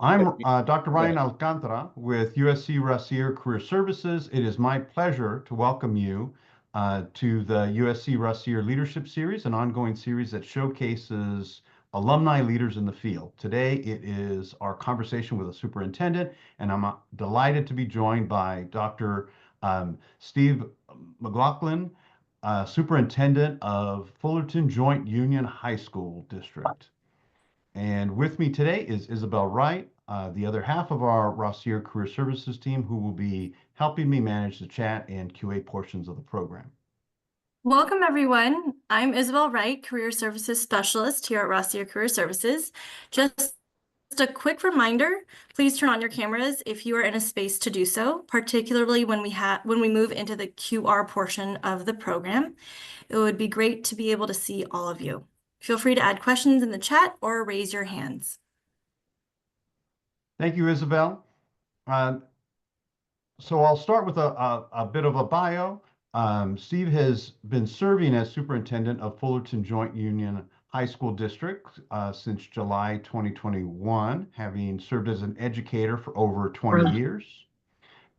I'm Dr. Ryan Alcantara with USC Rossier Career Services. It is my pleasure to welcome you to the USC Rossier Leadership Series, an ongoing series that showcases alumni leaders in the field. Today, it is our conversation with a superintendent, and I'm delighted to be joined by Dr. Steve McLaughlin, Superintendent of Fullerton Joint Union High School District. And with me today is Isabel Wright, the other half of our Rossier Career Services team, who will be helping me manage the chat and QA portions of the program. Welcome, everyone. I'm Isabel Wright, Career Services Specialist here at Rossier Career Services. Just a quick reminder, please turn on your cameras if you are in a space to do so, particularly when we move into the QR portion of the program. It would be great to be able to see all of you. Feel free to add questions in the chat or raise your hands. Thank you, Isabel. So I'll start with a bit of a bio. Steve has been serving as superintendent of Fullerton Joint Union High School District since July 2021, having served as an educator for over 20 years.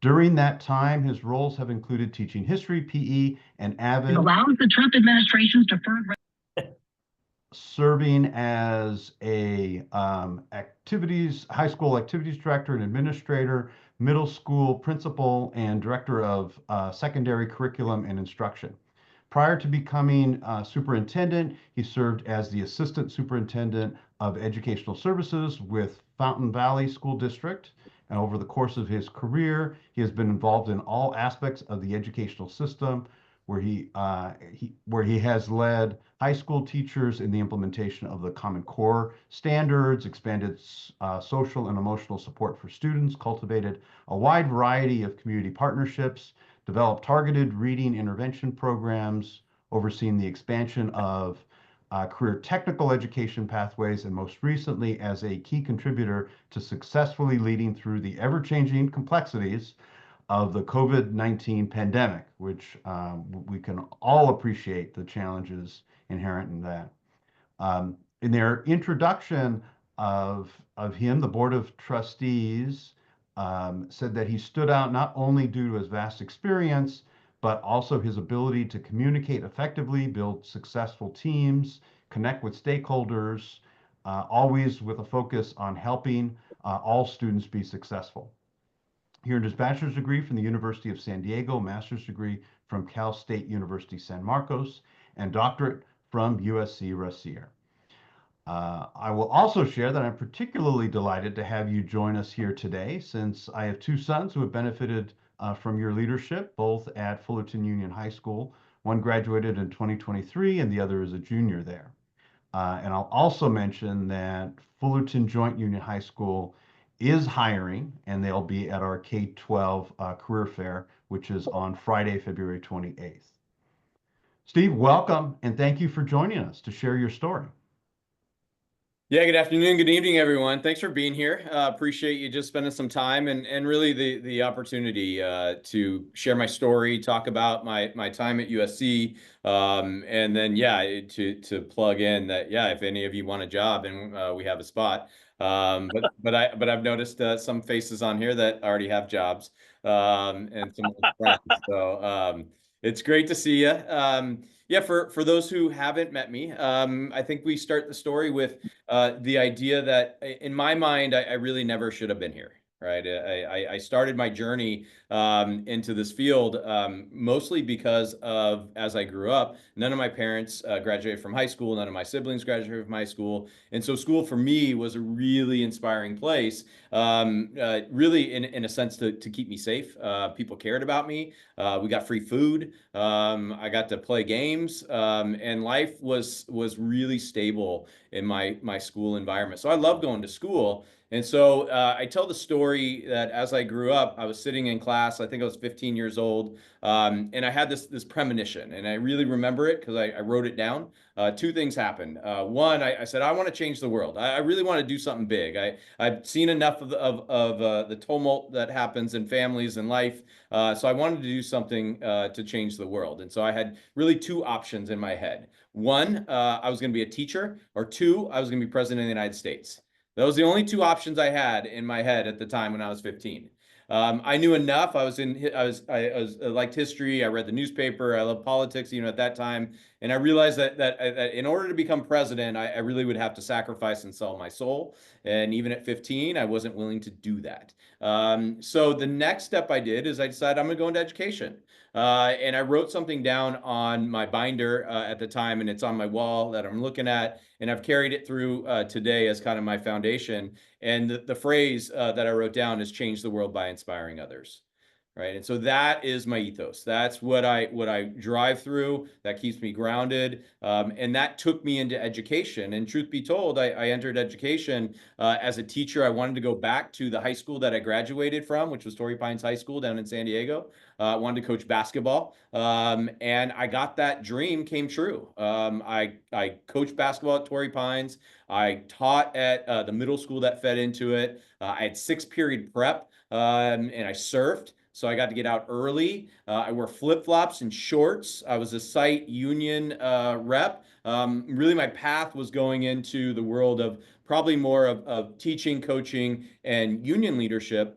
During that time, his roles have included teaching history, PE, and AVID. It allows the Trump administration's deferred serving as a high school activities director and administrator, middle school principal, and director of secondary curriculum and instruction. Prior to becoming superintendent, he served as the assistant superintendent of educational services with Fountain Valley School District. And over the course of his career, he has been involved in all aspects of the educational system, where he has led high school teachers in the implementation of the Common Core standards, expanded social and emotional support for students, cultivated a wide variety of community partnerships, developed targeted reading intervention programs, overseen the expansion of career technical education pathways, and most recently as a key contributor to successfully leading through the ever-changing complexities of the COVID-19 pandemic, which we can all appreciate the challenges inherent in that. In their introduction of him, the Board of Trustees said that he stood out not only due to his vast experience, but also his ability to communicate effectively, build successful teams, connect with stakeholders, always with a focus on helping all students be successful. He earned his bachelor's degree from the University of San Diego, master's degree from Cal State University San Marcos, and doctorate from USC Rossier. I will also share that I'm particularly delighted to have you join us here today, since I have two sons who have benefited from your leadership, both at Fullerton Union High School. One graduated in 2023, and the other is a junior there. And I'll also mention that Fullerton Joint Union High School is hiring, and they'll be at our K-12 career fair, which is on Friday, February 28th. Steve, welcome, and thank you for joining us to share your story. Yeah, good afternoon, good evening, everyone. Thanks for being here. Appreciate you just spending some time and really the opportunity to share my story, talk about my time at USC, and then to plug in that if any of you want a job and we have a spot. But I've noticed some faces on here that already have jobs and some friends. So it's great to see you. For those who haven't met me, I think we start the story with the idea that in my mind, I really never should have been here. Right. I started my journey into this field mostly because of, as I grew up, none of my parents graduated from high school. None of my siblings graduated from high school. And so school for me was a really inspiring place, really in a sense to keep me safe. People cared about me. We got free food. I got to play games, and life was really stable in my school environment. So I love going to school. And so I tell the story that as I grew up, I was sitting in class, I think I was 15 years old, and I had this premonition, and I really remember it because I wrote it down. Two things happened. One, I said, I want to change the world. I really want to do something big. I've seen enough of the tumult that happens in families and life, so I wanted to do something to change the world. And so I had really two options in my head. One, I was going to be a teacher, or two, I was going to be president of the United States. That was the only two options I had in my head at the time when I was 15. I knew enough. I liked history. I read the newspaper. I loved politics, at that time. And I realized that in order to become president, I really would have to sacrifice and sell my soul. And even at 15, I wasn't willing to do that. So the next step I did is I decided I'm going to go into education. And I wrote something down on my binder at the time, and it's on my wall that I'm looking at. And I've carried it through today as kind of my foundation. And the phrase that I wrote down is change the world by inspiring others. Right. And so that is my ethos. That's what I drive through. That keeps me grounded. And that took me into education. And truth be told, I entered education as a teacher. I wanted to go back to the high school that I graduated from, which was Torrey Pines High School down in San Diego. I wanted to coach basketball. And I got that dream came true. I coached basketball at Torrey Pines. I taught at the middle school that fed into it. I had 6-period prep and I surfed. So I got to get out early. I wore flip-flops and shorts. I was a site union rep. Really, my path was going into the world of probably more of teaching, coaching, and union leadership.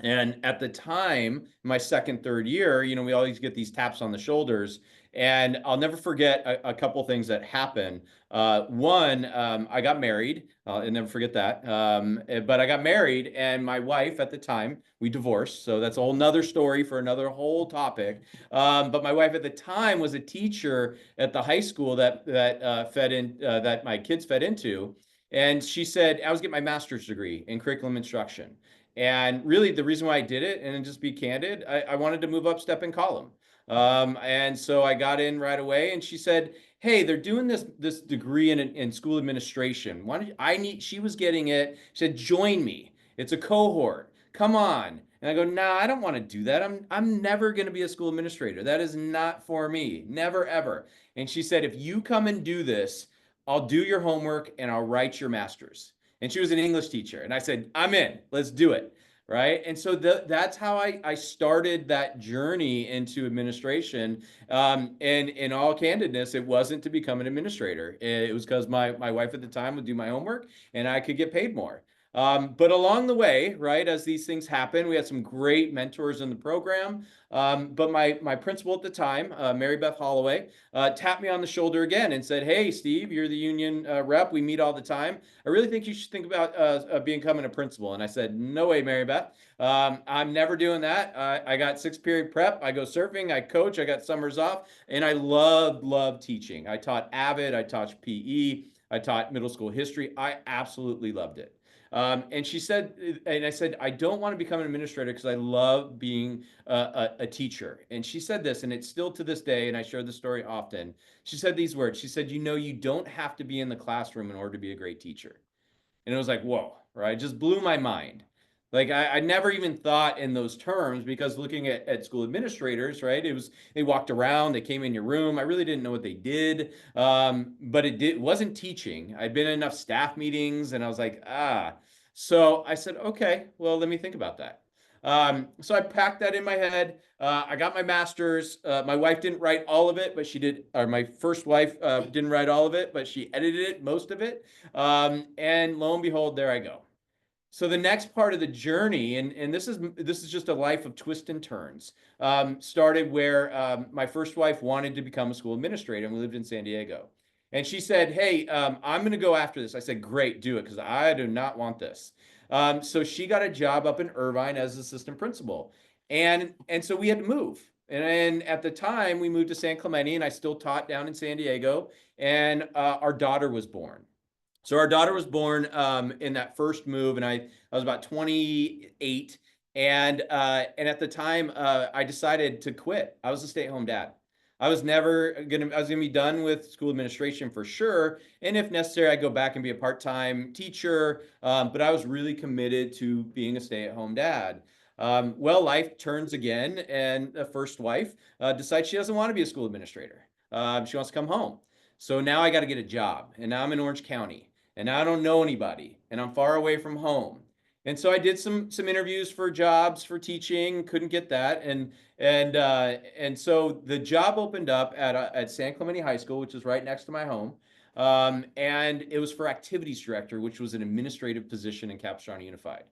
And at the time, my second, third year, we always get these taps on the shoulders. And I'll never forget a couple things that happened. One, I got married. I'll never forget that. But I got married, and my wife at the time, we divorced. So that's a whole nother story for another whole topic. But my wife at the time was a teacher at the high school that my kids fed into. And she said, I was getting my master's degree in curriculum instruction. And really the reason why I did it, and just be candid, I wanted to move up step in column. And so I got in right away, and she said, hey, they're doing this degree in school administration. She was getting it. She said, join me. It's a cohort. Come on. And I go, no, I don't want to do that. I'm never going to be a school administrator. That is not for me. Never, ever. And she said, if you come and do this, I'll do your homework and I'll write your master's. And she was an English teacher. And I said, I'm in, let's do it. Right. And so that's how I started that journey into administration. And in all candidness, it wasn't to become an administrator. It was because my wife at the time would do my homework and I could get paid more. But along the way, right, as these things happen, we had some great mentors in the program. But my principal at the time, Mary Beth Holloway, tapped me on the shoulder again and said, hey, Steve, you're the union rep. We meet all the time. I really think you should think about becoming a principal. And I said, no way, Mary Beth. I'm never doing that. I got 6-period prep. I go surfing. I coach. I got summers off. And I loved teaching. I taught AVID. I taught PE. I taught middle school history. I absolutely loved it. And she said, and I said, I don't want to become an administrator because I love being a teacher. And she said this, and it's still to this day, and I share this story often. She said these words. She said, you don't have to be in the classroom in order to be a great teacher. And it was like, whoa, right? It just blew my mind. Like I never even thought in those terms, because looking at school administrators, right? They walked around, they came in your room. I really didn't know what they did. But it wasn't teaching. I'd been in enough staff meetings and I was like, So I said, okay, well, let me think about that. So I packed that in my head. I got my master's. My wife didn't write all of it, but she did, or my first wife didn't write all of it, but she edited it, most of it. And lo and behold, there I go. So the next part of the journey, and this is just a life of twists and turns, started where my first wife wanted to become a school administrator, and we lived in San Diego. And she said, hey, I'm going to go after this. I said, great, do it, because I do not want this. So she got a job up in Irvine as assistant principal. And so we had to move. And at the time, we moved to San Clemente, and I still taught down in San Diego, and our daughter was born. So our daughter was born in that first move, and I was about 28. And at the time, I decided to quit. I was a stay-at-home dad. I was gonna be done with school administration for sure. And if necessary, I'd go back and be a part-time teacher. But I was really committed to being a stay-at-home dad. Well, life turns again, and the first wife decides she doesn't want to be a school administrator. She wants to come home. So now I got to get a job, and now I'm in Orange County. And now I don't know anybody, and I'm far away from home. And so I did some interviews for jobs for teaching, couldn't get that. And so the job opened up at San Clemente High School, which is right next to my home. And it was for activities director, which was an administrative position in Capistrano Unified.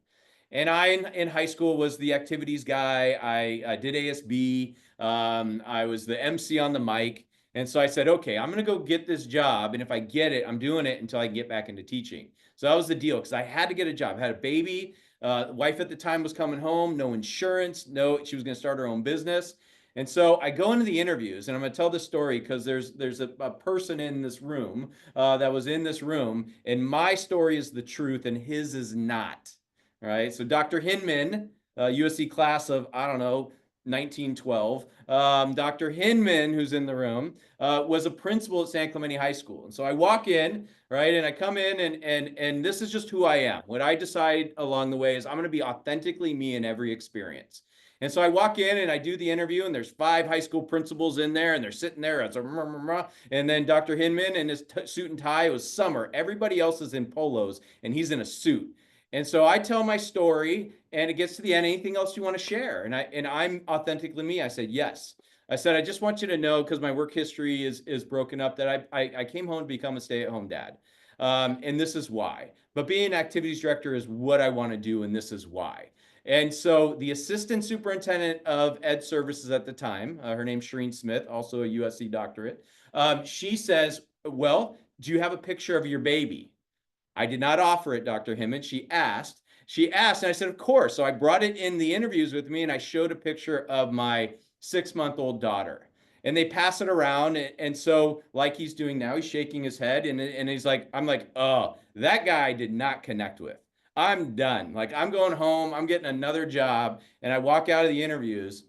And I, in high school, was the activities guy. I did ASB. I was the MC on the mic. And so I said, okay, I'm going to go get this job. And if I get it, I'm doing it until I get back into teaching. So that was the deal, because I had to get a job. I had a baby. Wife at the time was coming home, no insurance, she was going to start her own business. And so I go into the interviews, and I'm going to tell this story because there's a person in this room that was in this room, and my story is the truth and his is not. All right. So Dr. Hinman, USC class of, I don't know, 1912. Dr. Hinman, who's in the room, was a principal at San Clemente High School. And so I walk in, right, and I come in, and this is just who I am. What I decide along the way is I'm going to be authentically me in every experience. And so I walk in and I do the interview, and there's 5 high school principals in there, and they're sitting there. It's a and then Dr. Hinman in his suit and tie. It was summer. Everybody else is in polos, and he's in a suit. And so I tell my story, and it gets to the end. Anything else you want to share? And I'm authentically me. I said, yes. I said, I just want you to know, because my work history is broken up, that I came home to become a stay-at-home dad. And this is why. But being an activities director is what I want to do, and this is why. And so the assistant superintendent of ed services at the time, her name's Shereen Smith, also a USC doctorate, she says, well, do you have a picture of your baby? I did not offer it, Dr. Hinman. She asked, and I said, of course. So I brought it in the interviews with me, and I showed a picture of my 6-month-old daughter. And they pass it around. And so, like he's doing now, he's shaking his head. And he's like, I'm like, oh, that guy I did not connect with. I'm done. Like, I'm going home. I'm getting another job. And I walk out of the interviews.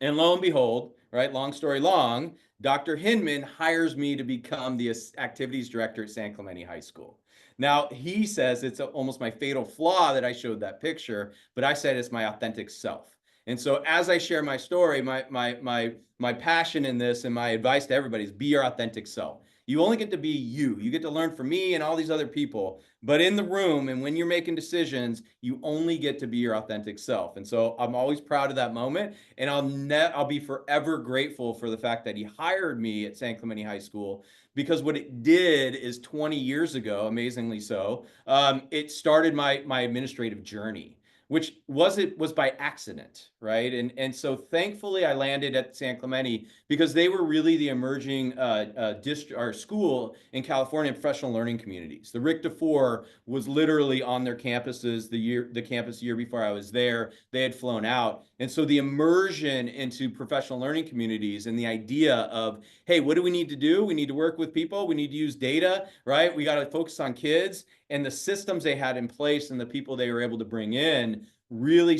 And lo and behold, right, long story long, Dr. Hinman hires me to become the activities director at San Clemente High School. Now, he says it's almost my fatal flaw that I showed that picture, but I said it's my authentic self. And so as I share my story, my passion in this and my advice to everybody is be your authentic self. You only get to be you. You get to learn from me and all these other people, but in the room and when you're making decisions, you only get to be your authentic self. And so I'm always proud of that moment, and I'll be forever grateful for the fact that he hired me at San Clemente High School, because what it did is 20 years ago, amazingly so, it started my administrative journey, which was by accident, right? And so thankfully I landed at San Clemente because they were really the emerging district or school in California in professional learning communities. The Rick DeFore was literally on their campuses the campus year before I was there. They had flown out. And so the immersion into professional learning communities and the idea of, hey, what do we need to do? We need to work with people. We need to use data, right? We got to focus on kids. And the systems they had in place and the people they were able to bring in really,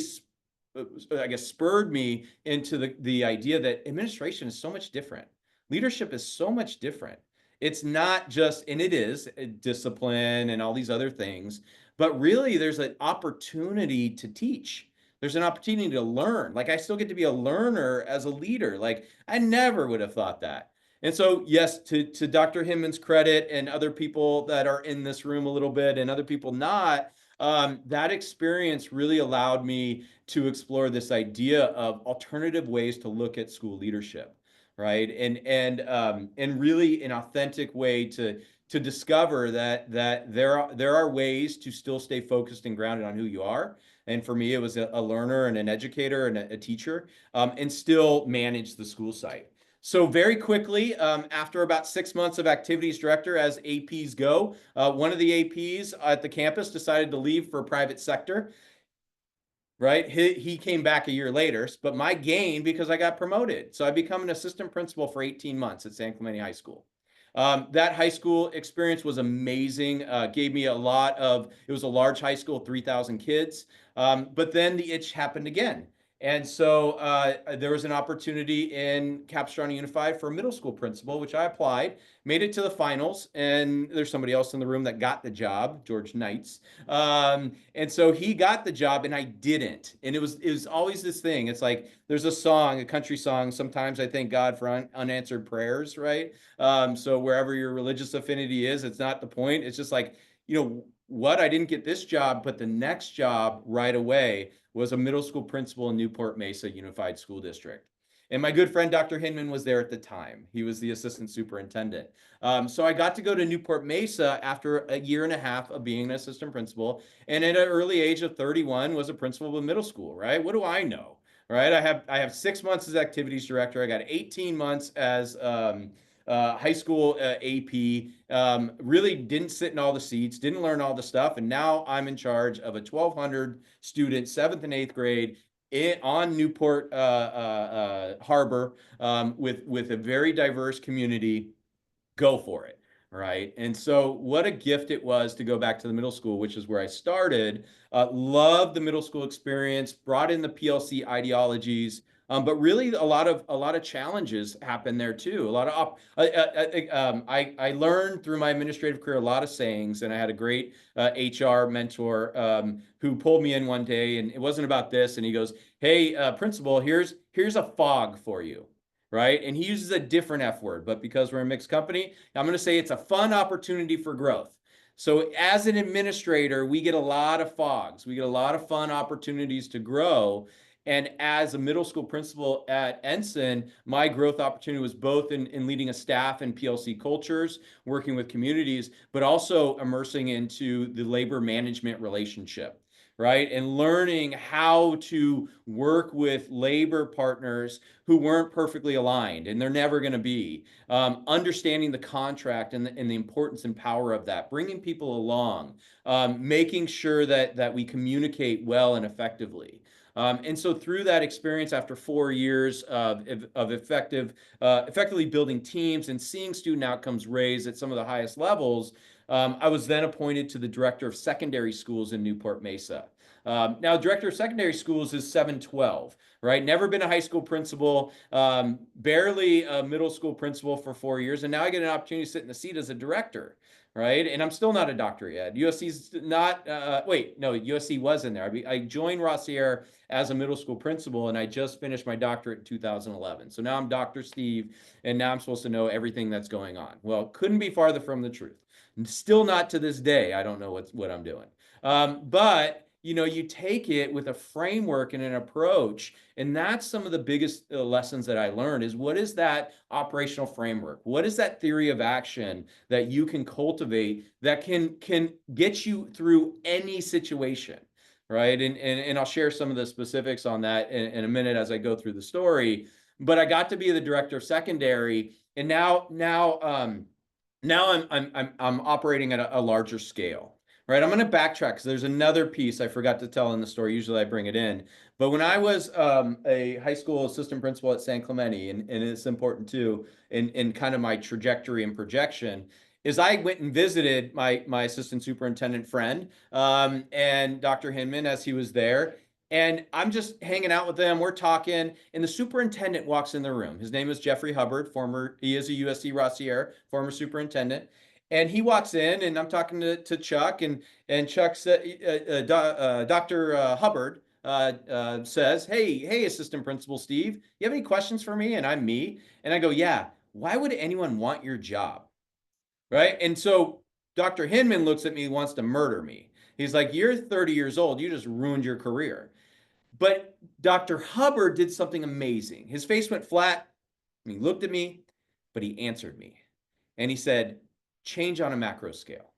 I guess, spurred me into the idea that administration is so much different. Leadership is so much different. It's not just, and it is discipline and all these other things, but really there's an opportunity to teach. There's an opportunity to learn. Like, I still get to be a learner as a leader. Like, I never would have thought that. And so, yes, to Dr. Hinman's credit and other people that are in this room a little bit and other people not, that experience really allowed me to explore this idea of alternative ways to look at school leadership, right? And really an authentic way to discover that there are ways to still stay focused and grounded on who you are. And for me, it was a learner and an educator and a teacher, and still manage the school site. So very quickly, after about 6 months of activities director, as APs go, one of the APs at the campus decided to leave for private sector, right? He came back a year later, but my gain because I got promoted. So I become an assistant principal for 18 months at San Clemente High School. That high school experience was amazing, gave me a lot of, it was a large high school, 3,000 kids, but then the itch happened again. And so there was an opportunity in Capistrano Unified for a middle school principal, which I applied, made it to the finals, and there's somebody else in the room that got the job, George Knights. And so he got the job and I didn't. And it was always this thing. It's like, there's a song, a country song, sometimes I thank God for unanswered prayers, right? So wherever your religious affinity is, it's not the point. It's just like, you know, what, I didn't get this job, but the next job right away was a middle school principal in Newport Mesa Unified School District. And my good friend, Dr. Hinman, was there at the time. He was the assistant superintendent. So I got to go to Newport Mesa after a year and a half of being an assistant principal. And at an early age of 31 was a principal of a middle school, right? What do I know? Right. I have 6 months as activities director. I got 18 months as high school AP, really didn't sit in all the seats, didn't learn all the stuff. And now I'm in charge of a 1,200 student, 7th and 8th grade on Newport Harbor with a very diverse community. Go for it. Right. And so what a gift it was to go back to the middle school, which is where I started. Loved the middle school experience, brought in the PLC ideologies, but really a lot of challenges happened there too. A lot of I learned through my administrative career a lot of sayings, and I had a great HR mentor who pulled me in one day, and it wasn't about this. And he goes, "Hey, principal, here's a fog for you." Right. And he uses a different F word, but because we're a mixed company, I'm going to say it's a fun opportunity for growth. So as an administrator, we get a lot of fogs. We get a lot of fun opportunities to grow. And as a middle school principal at Ensign, my growth opportunity was both in leading a staff in PLC cultures, working with communities, but also immersing into the labor management relationship. Right. And learning how to work with labor partners who weren't perfectly aligned, and they're never going to be. Understanding the contract and the importance and power of that, bringing people along, making sure that we communicate well and effectively. And so through that experience, after 4 years of effectively building teams and seeing student outcomes raised at some of the highest levels, I was then appointed to the director of secondary schools in Newport Mesa. Now, director of secondary schools is 712, right? Never been a high school principal, barely a middle school principal for 4 years. And now I get an opportunity to sit in the seat as a director, right? And I'm still not a doctor yet. USC's not, USC was in there. I joined Rossier as a middle school principal, and I just finished my doctorate in 2011. So now I'm Dr. Steve, and now I'm supposed to know everything that's going on. Well, couldn't be farther from the truth. Still not to this day. I don't know what I'm doing. But you take it with a framework and an approach, and that's some of the biggest lessons that I learned is what is that operational framework? What is that theory of action that you can cultivate that can get you through any situation, right? And I'll share some of the specifics on that in a minute as I go through the story. But I got to be the director of secondary, and now I'm operating at a larger scale. Right, I'm going to backtrack because there's another piece I forgot to tell in the story. Usually I bring it in. But when I was a high school assistant principal at San Clemente, and it's important too, in kind of my trajectory and projection, is I went and visited my assistant superintendent friend and Dr. Hinman as he was there. And I'm just hanging out with them. We're talking, and the superintendent walks in the room. His name is Jeffrey Hubbard, he is a USC Rossier, former superintendent. And he walks in, and I'm talking to Chuck, and Chuck said, Dr. Hubbard says, hey, Assistant Principal Steve, you have any questions for me? And I'm me. And I go, yeah, why would anyone want your job? Right. And so Dr. Hinman looks at me, wants to murder me. He's like, you're 30 years old. You just ruined your career. But Dr. Hubbard did something amazing. His face went flat. And he looked at me, but he answered me. And he said, change on a macro scale.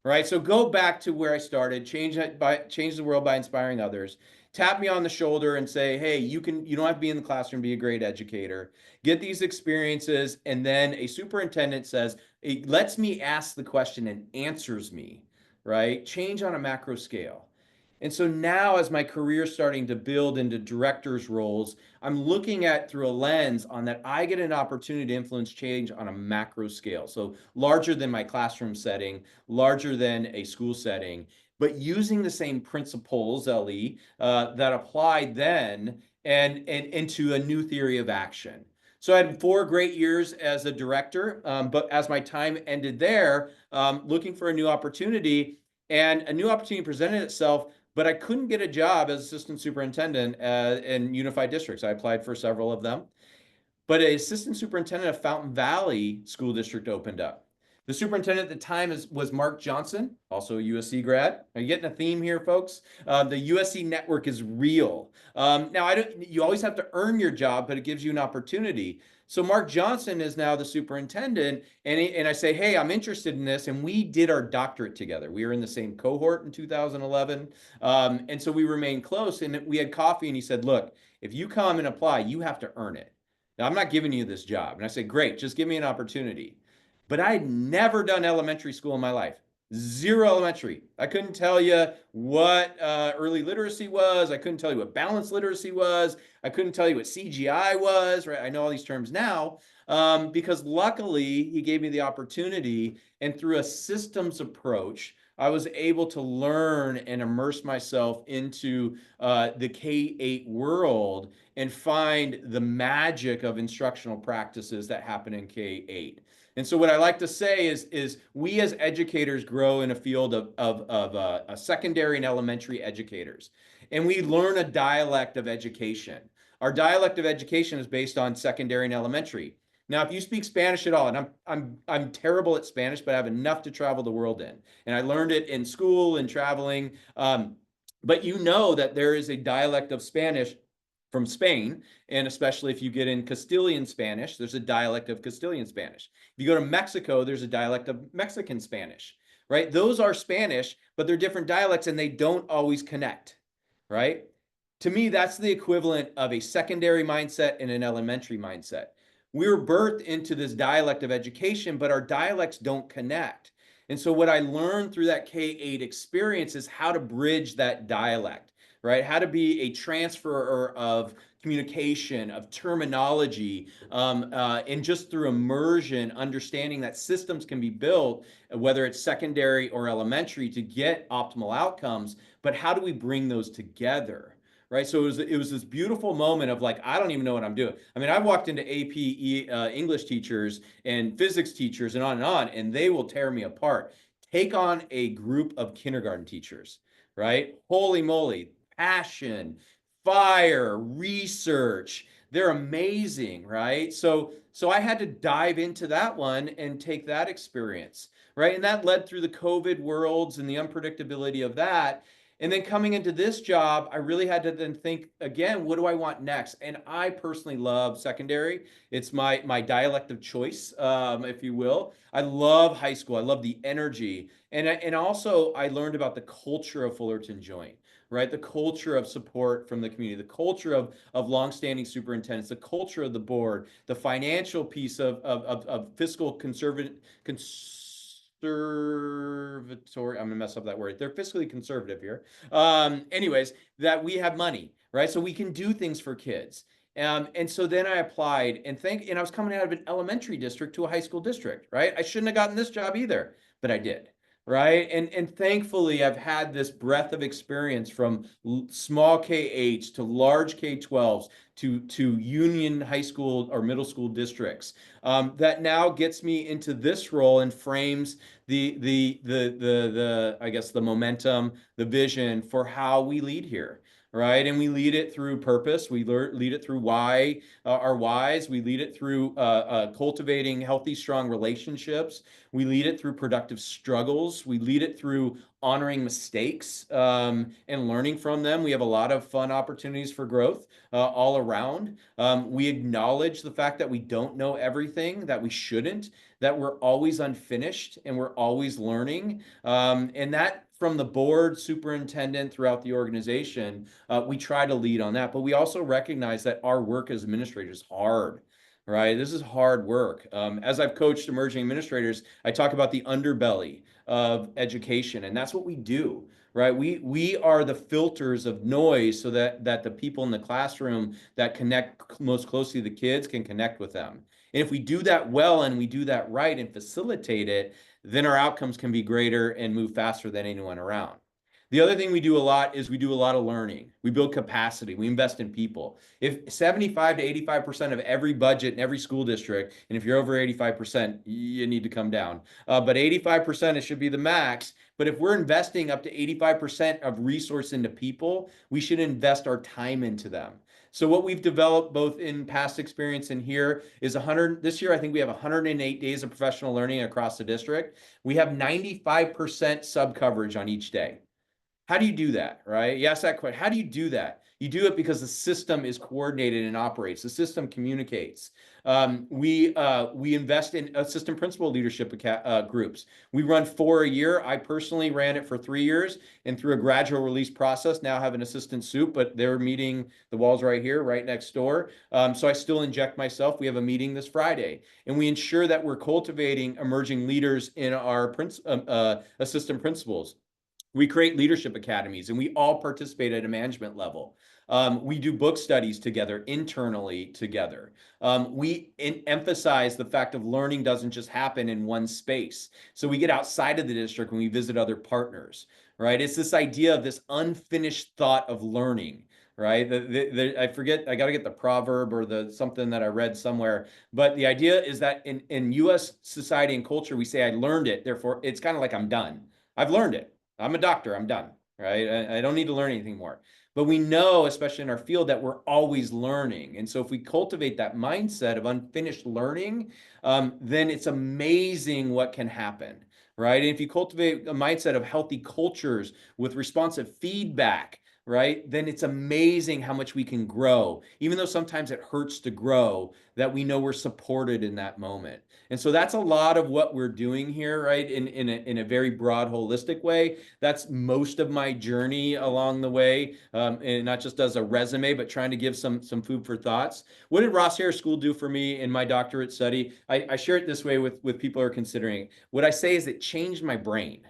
Right? So go back to where I started, change the world by inspiring others. Tap me on the shoulder and say, hey, you don't have to be in the classroom, be a great educator. Get these experiences. And then a superintendent says, it lets me ask the question and answers me, right? Change on a macro scale. And so now as my career is starting to build into director's roles, I'm looking at through a lens on that I get an opportunity to influence change on a macro scale. So larger than my classroom setting, larger than a school setting, but using the same principles, LE, that applied then and into a new theory of action. So I had 4 great years as a director, but as my time ended there, looking for a new opportunity, and a new opportunity presented itself, but I couldn't get a job as assistant superintendent in unified districts. I applied for several of them, but an assistant superintendent of Fountain Valley School District opened up. The superintendent at the time was Mark Johnson, also a USC grad. Are you getting a theme here, folks? The USC network is real. Now, you always have to earn your job, but it gives you an opportunity. So Mark Johnson is now the superintendent, and I say, hey, I'm interested in this, and we did our doctorate together. We were in the same cohort in 2011, and so we remained close, and we had coffee, and he said, look, if you come and apply, you have to earn it. Now, I'm not giving you this job. And I said, great, just give me an opportunity. But I had never done elementary school in my life. Zero elementary. I couldn't tell you what early literacy was. I couldn't tell you what balanced literacy was. I couldn't tell you what CGI was, right? I know all these terms now because luckily he gave me the opportunity, and through a systems approach, I was able to learn and immerse myself into the K-8 world and find the magic of instructional practices that happen in K-8. And so what I like to say is we as educators grow in a field of secondary and elementary educators, and we learn a dialect of education. Our dialect of education is based on secondary and elementary. Now, if you speak Spanish at all, and I'm terrible at Spanish, but I have enough to travel the world in, and I learned it in school and traveling. But you know that there is a dialect of Spanish from Spain, and especially if you get in Castilian Spanish, there's a dialect of Castilian Spanish. If you go to Mexico, there's a dialect of Mexican Spanish, right? Those are Spanish, but they're different dialects and they don't always connect, right? To me, that's the equivalent of a secondary mindset and an elementary mindset. We were birthed into this dialect of education, but our dialects don't connect. And so what I learned through that K-8 experience is how to bridge that dialect, right? How to be a transfer of communication, of terminology, and just through immersion, understanding that systems can be built, whether it's secondary or elementary, to get optimal outcomes, but how do we bring those together? Right. So it was this beautiful moment of like, I don't even know what I'm doing. I mean, I've walked into AP English teachers and physics teachers and on, and they will tear me apart. Take on a group of kindergarten teachers, right? Holy moly, passion, fire, research. They're amazing, right? So I had to dive into that one and take that experience, right? And that led through the COVID worlds and the unpredictability of that. And then coming into this job, I really had to then think again, what do I want next? And I personally love secondary. It's my dialect of choice, if you will. I love high school. I love the energy. And also I learned about the culture of Fullerton Joint, right? The culture of support from the community, the culture of longstanding superintendents, the culture of the board, the financial piece of fiscal conservatory. I'm gonna mess up that word. They're fiscally conservative here. Anyways, that we have money, right? So we can do things for kids. And so then I applied and I was coming out of an elementary district to a high school district, right? I shouldn't have gotten this job either, but I did. Right. And thankfully, I've had this breadth of experience from small K-8s to large K-12s to union high school or middle school districts that now gets me into this role and frames the I guess the momentum, the vision for how we lead here. Right. And we lead it through purpose. We lead it through our whys. We lead it through cultivating healthy, strong relationships. We lead it through productive struggles. We lead it through honoring mistakes and learning from them. We have a lot of fun opportunities for growth all around. We acknowledge the fact that we don't know everything, that we shouldn't, that we're always unfinished and we're always learning. And that from the board, superintendent, throughout the organization, we try to lead on that. But we also recognize that our work as administrators is hard, right? This is hard work. As I've coached emerging administrators, I talk about the underbelly of education, and that's what we do, right? We are the filters of noise so that the people in the classroom that connect most closely to the kids can connect with them. And if we do that well and we do that right and facilitate it, then our outcomes can be greater and move faster than anyone around. The other thing we do a lot is we do a lot of learning. We build capacity. We invest in people. If 75 to 85% of every budget in every school district, and if you're over 85%, you need to come down. But 85%, it should be the max, But if we're investing up to 85% of resource into people, we should invest our time into them. So what we've developed both in past experience and here is 100, this year I think we have 108 days of professional learning across the district. We have 95% sub coverage on each day. How do you do that, right? You ask that question. How do you do that? You do it because the system is coordinated and operates. The system communicates. We invest in assistant principal leadership groups. We run 4 a year. I personally ran it for 3 years, and through a gradual release process, now have an assistant soup, but they're meeting, the walls right here, right next door. So I still inject myself. We have a meeting this Friday, and we ensure that we're cultivating emerging leaders in our assistant principals. We create leadership academies, and we all participate at a management level. We do book studies together, internally together. We emphasize the fact of learning doesn't just happen in one space. So we get outside of the district when we visit other partners, right? It's this idea of this unfinished thought of learning, right? I forget, I got to get the proverb or the something that I read somewhere, but the idea is that in US society and culture, we say, I learned it, therefore it's kind of like I'm done. I've learned it. I'm a doctor, I'm done, right? I don't need to learn anything more. But we know, especially in our field, that we're always learning. And so if we cultivate that mindset of unfinished learning, then it's amazing what can happen, right? And if you cultivate a mindset of healthy cultures with responsive feedback, right, then it's amazing how much we can grow, even though sometimes it hurts to grow, that we know we're supported in that moment. And so that's a lot of what we're doing here, right, in a very broad, holistic way. That's most of my journey along the way, and not just as a resume, but trying to give some food for thoughts. What did Rossier School do for me in my doctorate study? I share it this way with people who are considering. What I say is it changed my brain.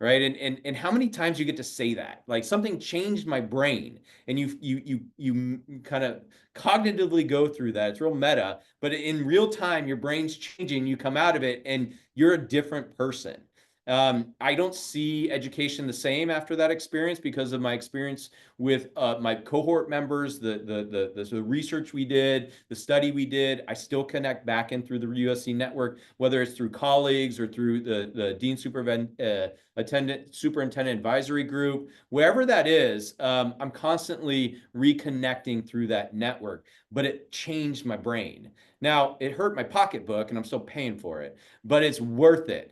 Right. And how many times you get to say that, like, something changed my brain, and you kind of cognitively go through that. It's real meta, but in real time, your brain's changing, you come out of it and you're a different person. I don't see education the same after that experience because of my experience with my cohort members, the research we did, the study we did. I still connect back in through the USC network, whether it's through colleagues or through the Dean Superintendent Advisory Group, wherever that is. I'm constantly reconnecting through that network, but it changed my brain. Now, it hurt my pocketbook and I'm still paying for it, but it's worth it.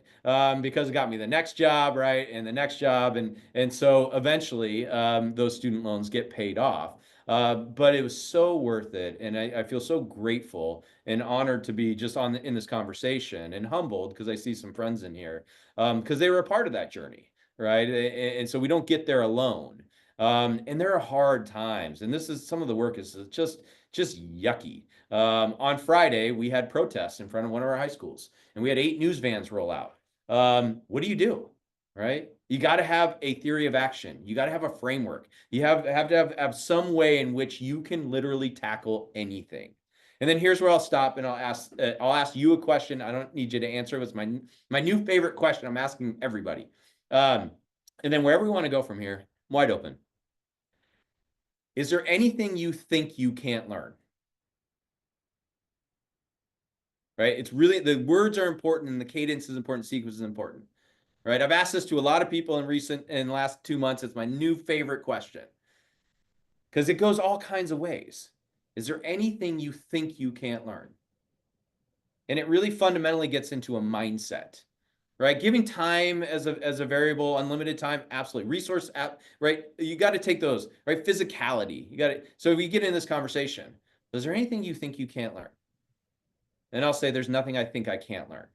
Because it got me the next job, right, and the next job, and so eventually those student loans get paid off. But it was so worth it, and I feel so grateful and honored to be just in this conversation, and humbled because I see some friends in here, because they were a part of that journey, right? And so we don't get there alone. And there are hard times, and this is some of the work is just yucky. On Friday, we had protests in front of one of our high schools, and we had 8 news vans roll out. What do? Right? You got to have a theory of action. You got to have a framework. You have to have some way in which you can literally tackle anything. And then here's where I'll stop, and I'll ask you a question. I don't need you to answer. It's my new favorite question. I'm asking everybody. And then wherever we want to go from here, I'm wide open. Is there anything you think you can't learn? Right? It's really, the words are important, and the cadence is important, sequence is important. Right? I've asked this to a lot of people in the last 2 months. It's my new favorite question, because it goes all kinds of ways. Is there anything you think you can't learn? And it really fundamentally gets into a mindset, right? Giving time as a variable, unlimited time, absolutely. Resource, right? You got to take those, right? Physicality, you got to. So if we get in this conversation, is there anything you think you can't learn? And I'll say, there's nothing I think I can't learn.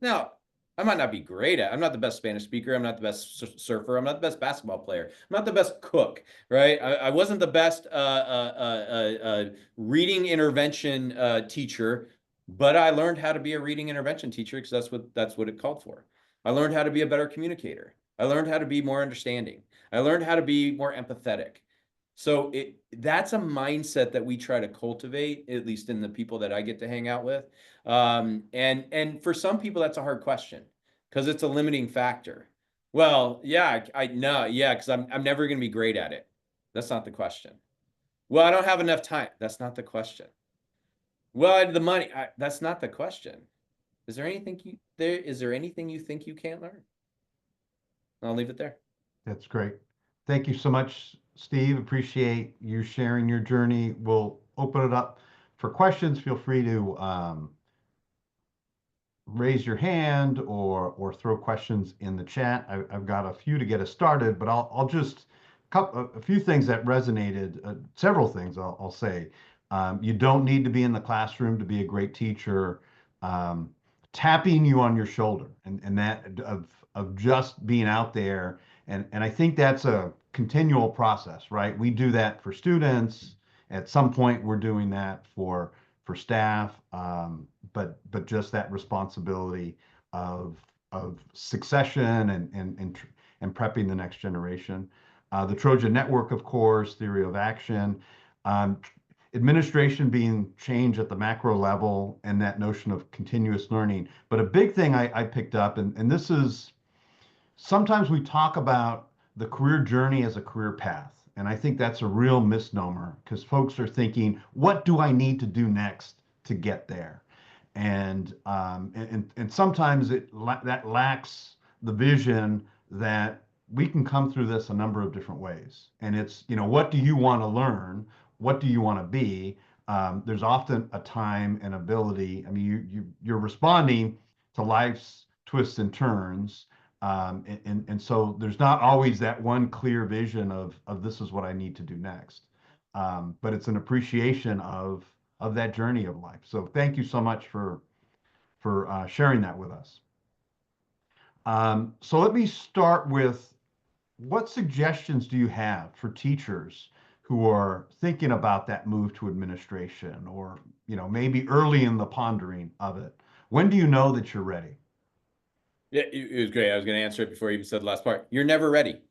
Now, I might not be great at, I'm not the best Spanish speaker. I'm not the best surfer. I'm not the best basketball player. I'm not the best cook, right? I wasn't the best reading intervention teacher, but I learned how to be a reading intervention teacher because that's what it called for. I learned how to be a better communicator. I learned how to be more understanding. I learned how to be more empathetic. So that's a mindset that we try to cultivate, at least in the people that I get to hang out with. And for some people, that's a hard question because it's a limiting factor. Well, yeah, I know, yeah, because I'm never going to be great at it. That's not the question. Well, I don't have enough time. That's not the question. Well, I have the money. That's not the question. Is there anything you think you can't learn? I'll leave it there. That's great. Thank you so much, Steve. Appreciate you sharing your journey. We'll open it up for questions. Feel free to raise your hand or throw questions in the chat. I've got a few to get us started, but I'll just a few things that resonated. Several things I'll say. You don't need to be in the classroom to be a great teacher. Um, Tapping you on your shoulder and that of just being out there, and I think that's a continual process, right? We do that for students. At some point, we're doing that for staff, but just that responsibility of succession and prepping the next generation. The Trojan Network, of course, theory of action, um, administration being change at the macro level, and that notion of continuous learning. But a big thing I picked up, and this is sometimes we talk about the career journey as a career path. And I think that's a real misnomer because folks are thinking, what do I need to do next to get there? And sometimes that lacks the vision that we can come through this a number of different ways. And it's, what do you want to learn? What do you want to be? There's often a time and ability. I mean, you're responding to life's twists and turns, and so there's not always that one clear vision of this is what I need to do next. But it's an appreciation of that journey of life. So thank you so much for sharing that with us. So let me start with what suggestions do you have for teachers who are thinking about that move to administration, or maybe early in the pondering of it? When do you know that you're ready? Yeah, it was great. I was going to answer it before you even said the last part. You're never ready.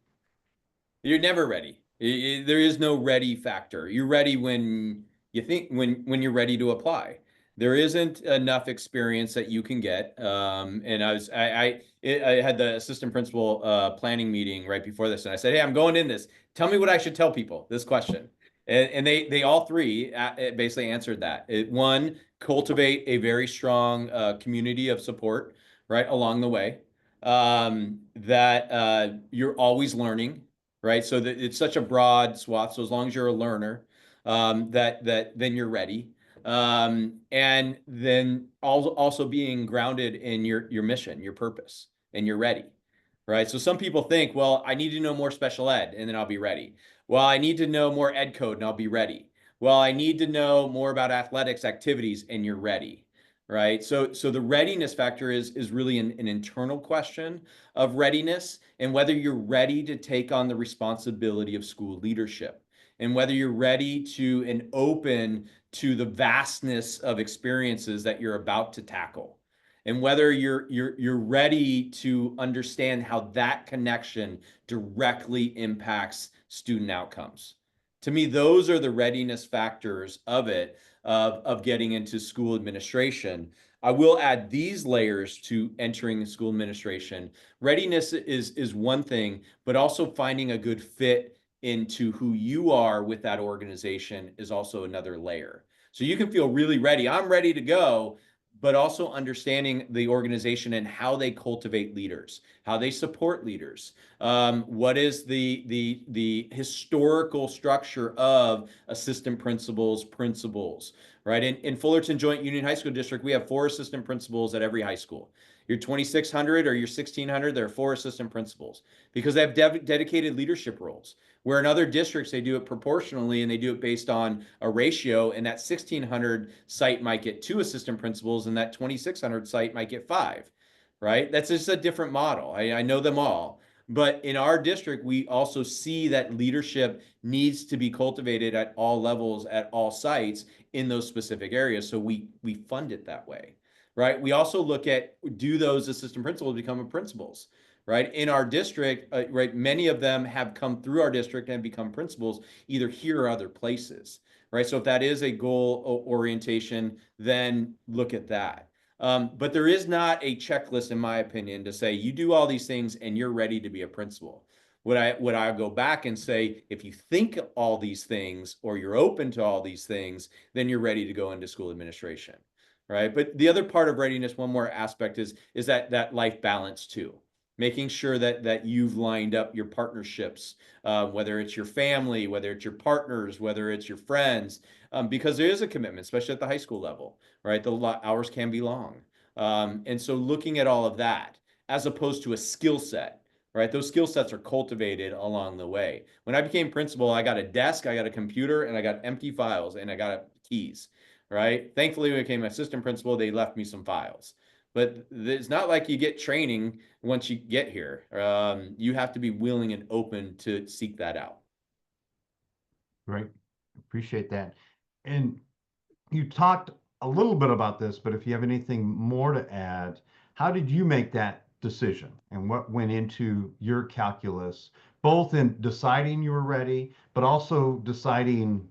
You're never ready. There is no ready factor. You're ready when you think when you're ready to apply. There isn't enough experience that you can get. And I had the assistant principal planning meeting right before this, and I said, "Hey, I'm going in this. Tell me what I should tell people this question." And they all three basically answered that. One, cultivate a very strong community of support right along the way. That you're always learning, right? So that it's such a broad swath. So as long as you're a learner, that then you're ready. And then also being grounded in your mission, your purpose, and you're ready, right? So some people think, well, I need to know more special ed, and then I'll be ready. Well, I need to know more ed code, and I'll be ready. Well, I need to know more about athletics activities, and you're ready. Right. So the readiness factor is really an internal question of readiness, and whether you're ready to take on the responsibility of school leadership, and whether you're ready to and open to the vastness of experiences that you're about to tackle, and whether you're ready to understand how that connection directly impacts student outcomes. To me, those are the readiness factors of it, of getting into school administration. I will add these layers to entering school administration. Readiness is one thing, but also finding a good fit into who you are with that organization is also another layer. So you can feel really ready. I'm ready to go, but also understanding the organization and how they cultivate leaders, how they support leaders. What is the historical structure of assistant principals, right? In Fullerton Joint Union High School District, we have 4 assistant principals at every high school. Your 2,600 or your 1,600, there are 4 assistant principals because they have dedicated leadership roles. Where in other districts, they do it proportionally and they do it based on a ratio, and that 1,600 site might get 2 assistant principals and that 2,600 site might get 5, right? That's just a different model. I know them all. But in our district, we also see that leadership needs to be cultivated at all levels, at all sites in those specific areas. So we fund it that way, right? We also look at, do those assistant principals become principals? Right? In our district, right, many of them have come through our district and become principals either here or other places, right? So if that is a goal orientation, then look at that. But there is not a checklist, in my opinion, to say you do all these things and you're ready to be a principal. Would I go back and say, if you think all these things or you're open to all these things, then you're ready to go into school administration, right? But the other part of readiness, one more aspect is that life balance too. making sure that you've lined up your partnerships, whether it's your family, whether it's your partners, whether it's your friends, because there is a commitment, especially at the high school level, right? The hours can be long. And so looking at all of that, as opposed to a skill set, right? Those skill sets are cultivated along the way. When I became principal, I got a desk, I got a computer, and I got empty files, and I got keys, right? Thankfully, when I became assistant principal, they left me some files. But it's not like you get training once you get here. You have to be willing and open to seek that out. Great. Appreciate that. And you talked a little bit about this, but if you have anything more to add, how did you make that decision and what went into your calculus, both in deciding you were ready, but also deciding,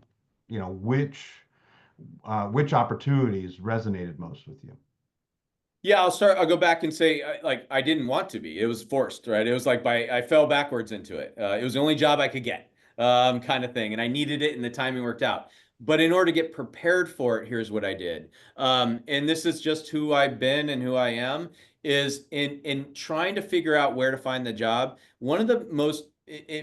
which opportunities resonated most with you? Yeah, I'll go back and say, like, I didn't want to be. It was forced, right? It was like I fell backwards into it. It was the only job I could get, kind of thing. And I needed it, and the timing worked out. But in order to get prepared for it, here's what I did. And this is just who I've been and who I am, is in trying to figure out where to find the job. One of the most,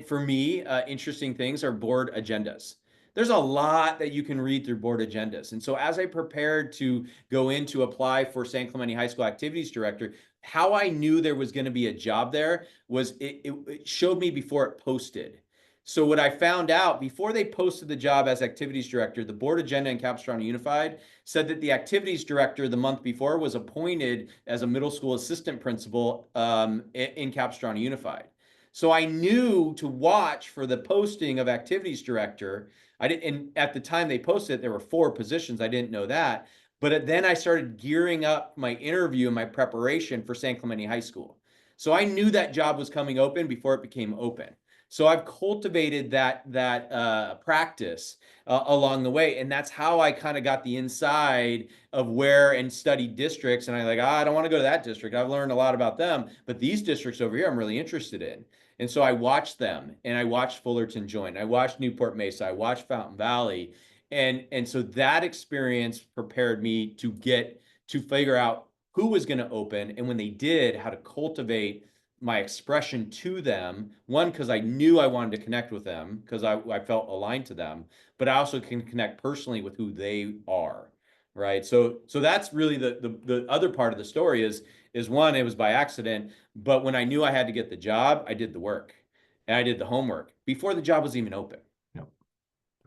for me, interesting things are board agendas. There's a lot that you can read through board agendas. And so as I prepared to go in to apply for San Clemente High School Activities Director, how I knew there was going to be a job there was it showed me before it posted. So what I found out before they posted the job as activities director, the board agenda in Capistrano Unified said that the activities director the month before was appointed as a middle school assistant principal in Capistrano Unified. So I knew to watch for the posting of activities director. I didn't, and at the time they posted it, there were 4 positions. I didn't know that. But then I started gearing up my interview and my preparation for San Clemente High School. So I knew that job was coming open before it became open. So I've cultivated that practice along the way, and that's how I kind of got the inside of where and studied districts. And I don't want to go to that district. I've learned a lot about them, but these districts over here, I'm really interested in. And so I watched them, and I watched Fullerton join. I watched Newport Mesa. I watched Fountain Valley, and so that experience prepared me to figure out who was going to open, and when they did, how to cultivate my expression to them. One, because I knew I wanted to connect with them because I felt aligned to them, but I also can connect personally with who they are, right? So that's really the other part of the story is one, it was by accident, but when I knew I had to get the job, I did the work and I did the homework before the job was even open. Yep.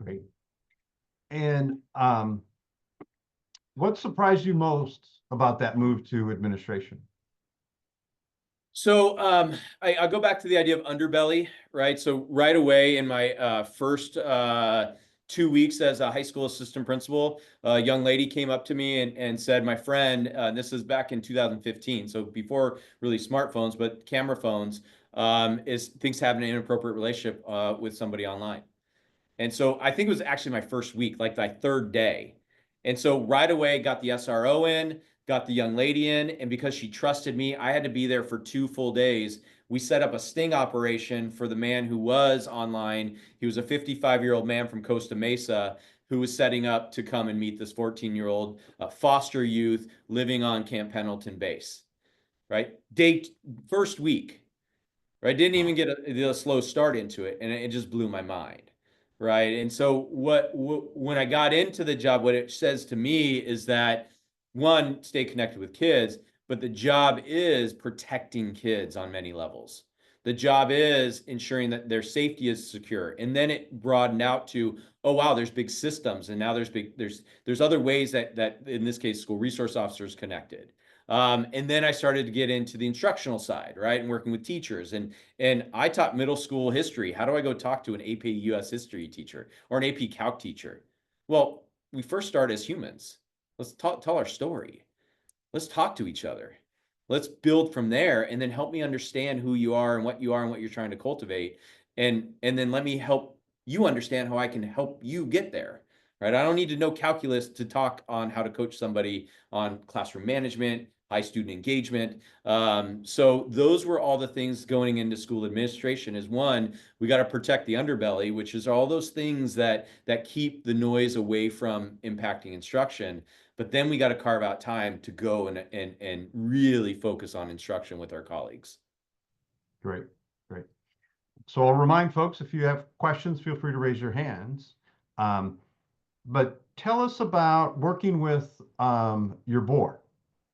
Great. And what surprised you most about that move to administration? So I go back to the idea of underbelly, right? So right away in my first 2 weeks as a high school assistant principal, a young lady came up to me and said, my friend, this is back in 2015, so before really smartphones, but camera phones, thinks having an inappropriate relationship with somebody online. And so I think it was actually my first week, like my 3rd day. And so right away got the SRO in, got the young lady in, and because she trusted me, I had to be there for 2 full days. We set up a sting operation for the man who was online. He was a 55-year-old man from Costa Mesa who was setting up to come and meet this 14-year-old foster youth living on Camp Pendleton base, right? First week, right? Didn't even get a slow start into it, and it just blew my mind. Right. And so when I got into the job, what it says to me is that, one, stay connected with kids, but the job is protecting kids on many levels. The job is ensuring that their safety is secure. And then it broadened out to, oh, wow, there's big systems. And now there's other ways that in this case, school resource officers connected. And then I started to get into the instructional side, right, and working with teachers. And I taught middle school history. How do I go talk to an AP US history teacher or an AP Calc teacher? Well, we first start as humans. Let's tell our story. Let's talk to each other. Let's build from there, and then help me understand who you are and what you're trying to cultivate. And then let me help you understand how I can help you get there. Right? I don't need to know calculus to talk on how to coach somebody on classroom management, high student engagement. So those were all the things going into school administration. Is one, we got to protect the underbelly, which is all those things that keep the noise away from impacting instruction. But then we got to carve out time to go and really focus on instruction with our colleagues. Great, great. So I'll remind folks, if you have questions, feel free to raise your hands. But tell us about working with your board,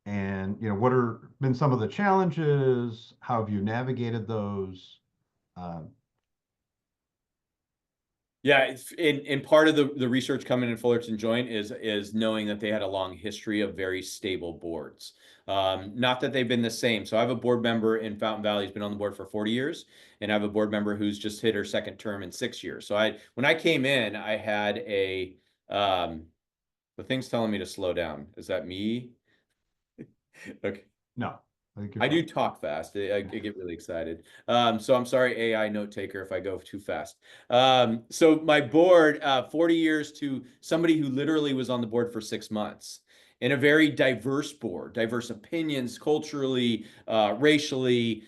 and what are been some of the challenges? How have you navigated those? Um, Yeah, it's in part of the research coming in Fullerton Joint is knowing that they had a long history of very stable boards. Not that they've been the same. So I have a board member in Fountain Valley who's been on the board for 40 years, and I have a board member who's just hit her second term in 6 years. So when I came in, I had the thing's telling me to slow down. Is that me? Okay. no, I think you're I do fine. talk fast. I get really excited. So I'm sorry, AI note taker, if I go too fast. So my board, 40 years to somebody who literally was on the board for 6 months, and a very diverse board, diverse opinions, culturally, racially,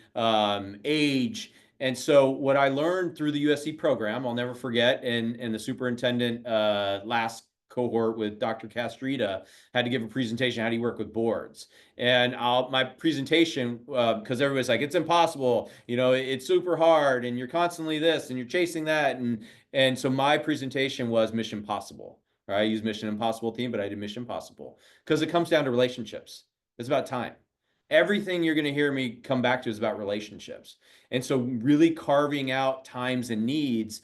age. And so what I learned through the USC program, I'll never forget, and the superintendent last cohort with Dr. Castrita had to give a presentation, how do you work with boards? And my presentation, because everybody's like, it's impossible, it's super hard, and you're constantly this, and you're chasing that, and so my presentation was Mission Possible. Right? I use Mission Impossible theme, but I did Mission Possible because it comes down to relationships. It's about time. Everything you're going to hear me come back to is about relationships. And so really carving out times and needs,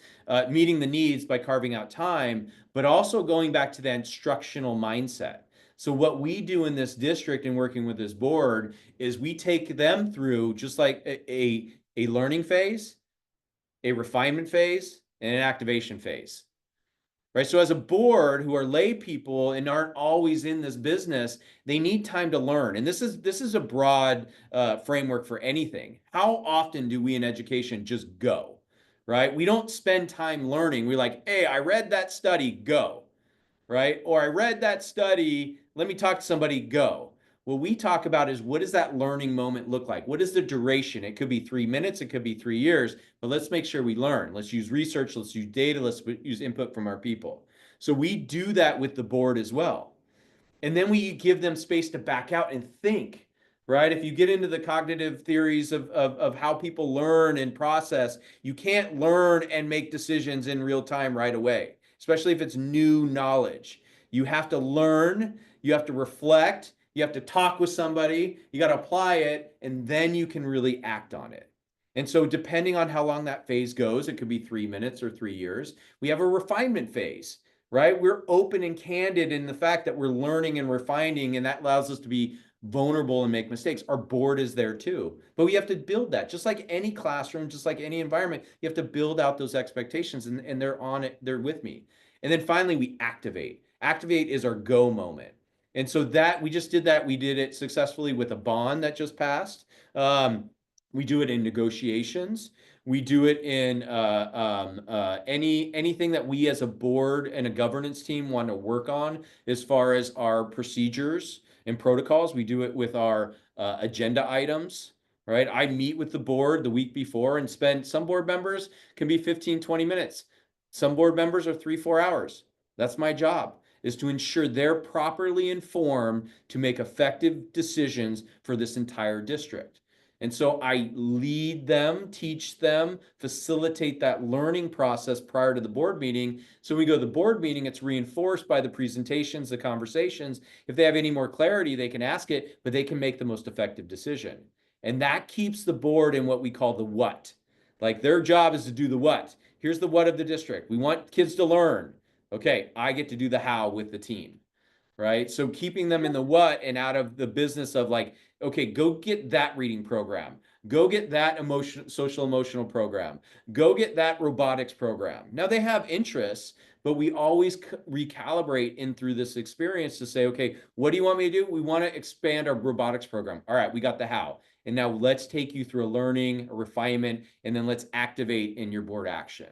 meeting the needs by carving out time, but also going back to the instructional mindset. So what we do in this district and working with this board is we take them through just like a learning phase, a refinement phase, and an activation phase. Right? So as a board who are lay people and aren't always in this business, they need time to learn. And this is a broad framework for anything. How often do we in education just go? Right? We don't spend time learning. We're like, hey, I read that study, go. Right? Or I read that study, let me talk to somebody, go. What we talk about is, what does that learning moment look like? What is the duration? It could be 3 minutes, it could be 3 years, but let's make sure we learn. Let's use research, let's use data, let's use input from our people. So we do that with the board as well. And then we give them space to back out and think, right? If you get into the cognitive theories of how people learn and process, you can't learn and make decisions in real time right away, especially if it's new knowledge. You have to learn, you have to reflect, you have to talk with somebody, you got to apply it, and then you can really act on it. And so depending on how long that phase goes, it could be 3 minutes or 3 years, we have a refinement phase. Right? We're open and candid in the fact that we're learning and refining, and that allows us to be vulnerable and make mistakes. Our board is there too, but we have to build that. Just like any classroom, just like any environment, you have to build out those expectations, and they're on it, they're with me. And then finally, we activate. Activate is our go moment. And so that we just did that. We did it successfully with a bond that just passed. We do it in negotiations. We do it in anything that we as a board and a governance team want to work on as far as our procedures and protocols. We do it with our agenda items, right? I meet with the board the week before and some board members can be 15, 20 minutes. Some board members are 3-4 hours. That's my job, is to ensure they're properly informed to make effective decisions for this entire district. And so I lead them, teach them, facilitate that learning process prior to the board meeting. So when we go to the board meeting, it's reinforced by the presentations, the conversations. If they have any more clarity, they can ask it, but they can make the most effective decision. And that keeps the board in what we call the what. Like, their job is to do the what. Here's the what of the district. We want kids to learn. Okay, I get to do the how with the team. Right? So keeping them in the what and out of the business of like, okay, go get that reading program. Go get that social emotional program. Go get that robotics program. Now they have interests, but we always recalibrate in through this experience to say, okay, what do you want me to do? We want to expand our robotics program. All right, we got the how. And now let's take you through a learning, a refinement, and then let's activate in your board action.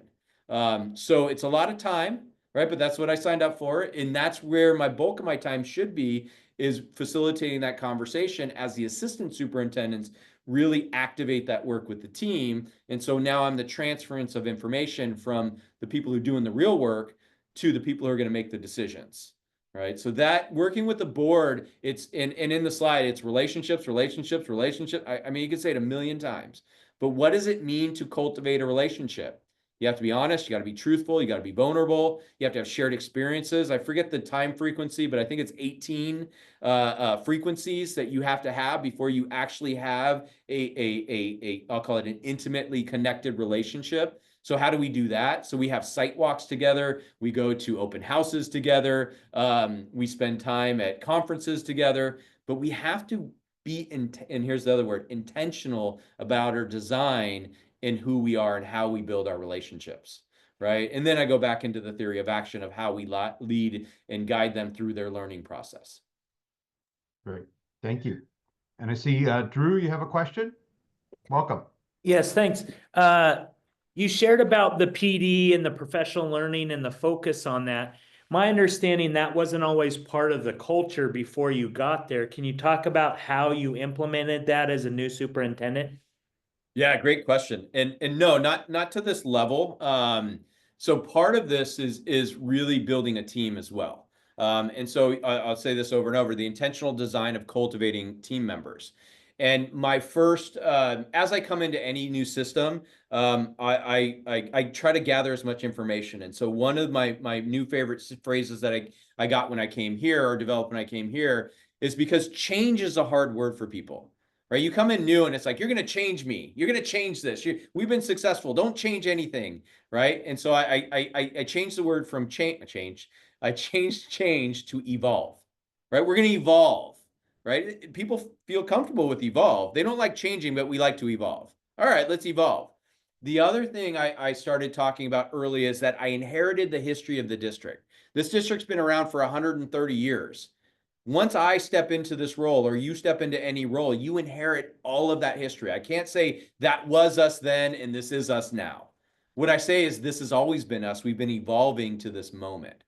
So it's a lot of time. Right, but that's what I signed up for, and that's where my bulk of my time should be, is facilitating that conversation as the assistant superintendents really activate that work with the team. And so now I'm the transference of information from the people who are doing the real work to the people who are going to make the decisions. Right, so that working with the board, it's in the slide, it's relationships. I mean, you could say it a million times, But what does it mean to cultivate a relationship? You have to be honest, you got to be truthful, you got to be vulnerable, you have to have shared experiences. I forget the time frequency, but I think it's 18 frequencies that you have to have before you actually have I'll call it an intimately connected relationship. So how do we do that? So we have site walks together, we go to open houses together, we spend time at conferences together, but we have to be, and here's the other word, intentional about our design in who we are and how we build our relationships, right? And then I go back into the theory of action of how we lead and guide them through their learning process. Great, thank you. And I see, Drew, you have a question? Welcome. Yes, thanks. You shared about the PD and the professional learning and the focus on that. My understanding that wasn't always part of the culture before you got there. Can you talk about how you implemented that as a new superintendent? Yeah, great question. And no, not to this level. So part of this is really building a team as well. And so I'll say this over and over, the intentional design of cultivating team members. And my first, as I come into any new system, I try to gather as much information. And so one of my new favorite phrases that I got when I came here or developed when I came here is because change is a hard word for people. Right? You come in new and it's like, you're going to change me. You're going to change this. We've been successful. Don't change anything. Right? And so I changed the word from change. I changed change to evolve. Right? We're going to evolve. Right? People feel comfortable with evolve. They don't like changing, but we like to evolve. All right, let's evolve. The other thing I started talking about early is that I inherited the history of the district. This district's been around for 130 years. Once I step into this role or you step into any role, you inherit all of that history. I can't say that was us then and this is us now. What I say is this has always been us. We've been evolving to this moment,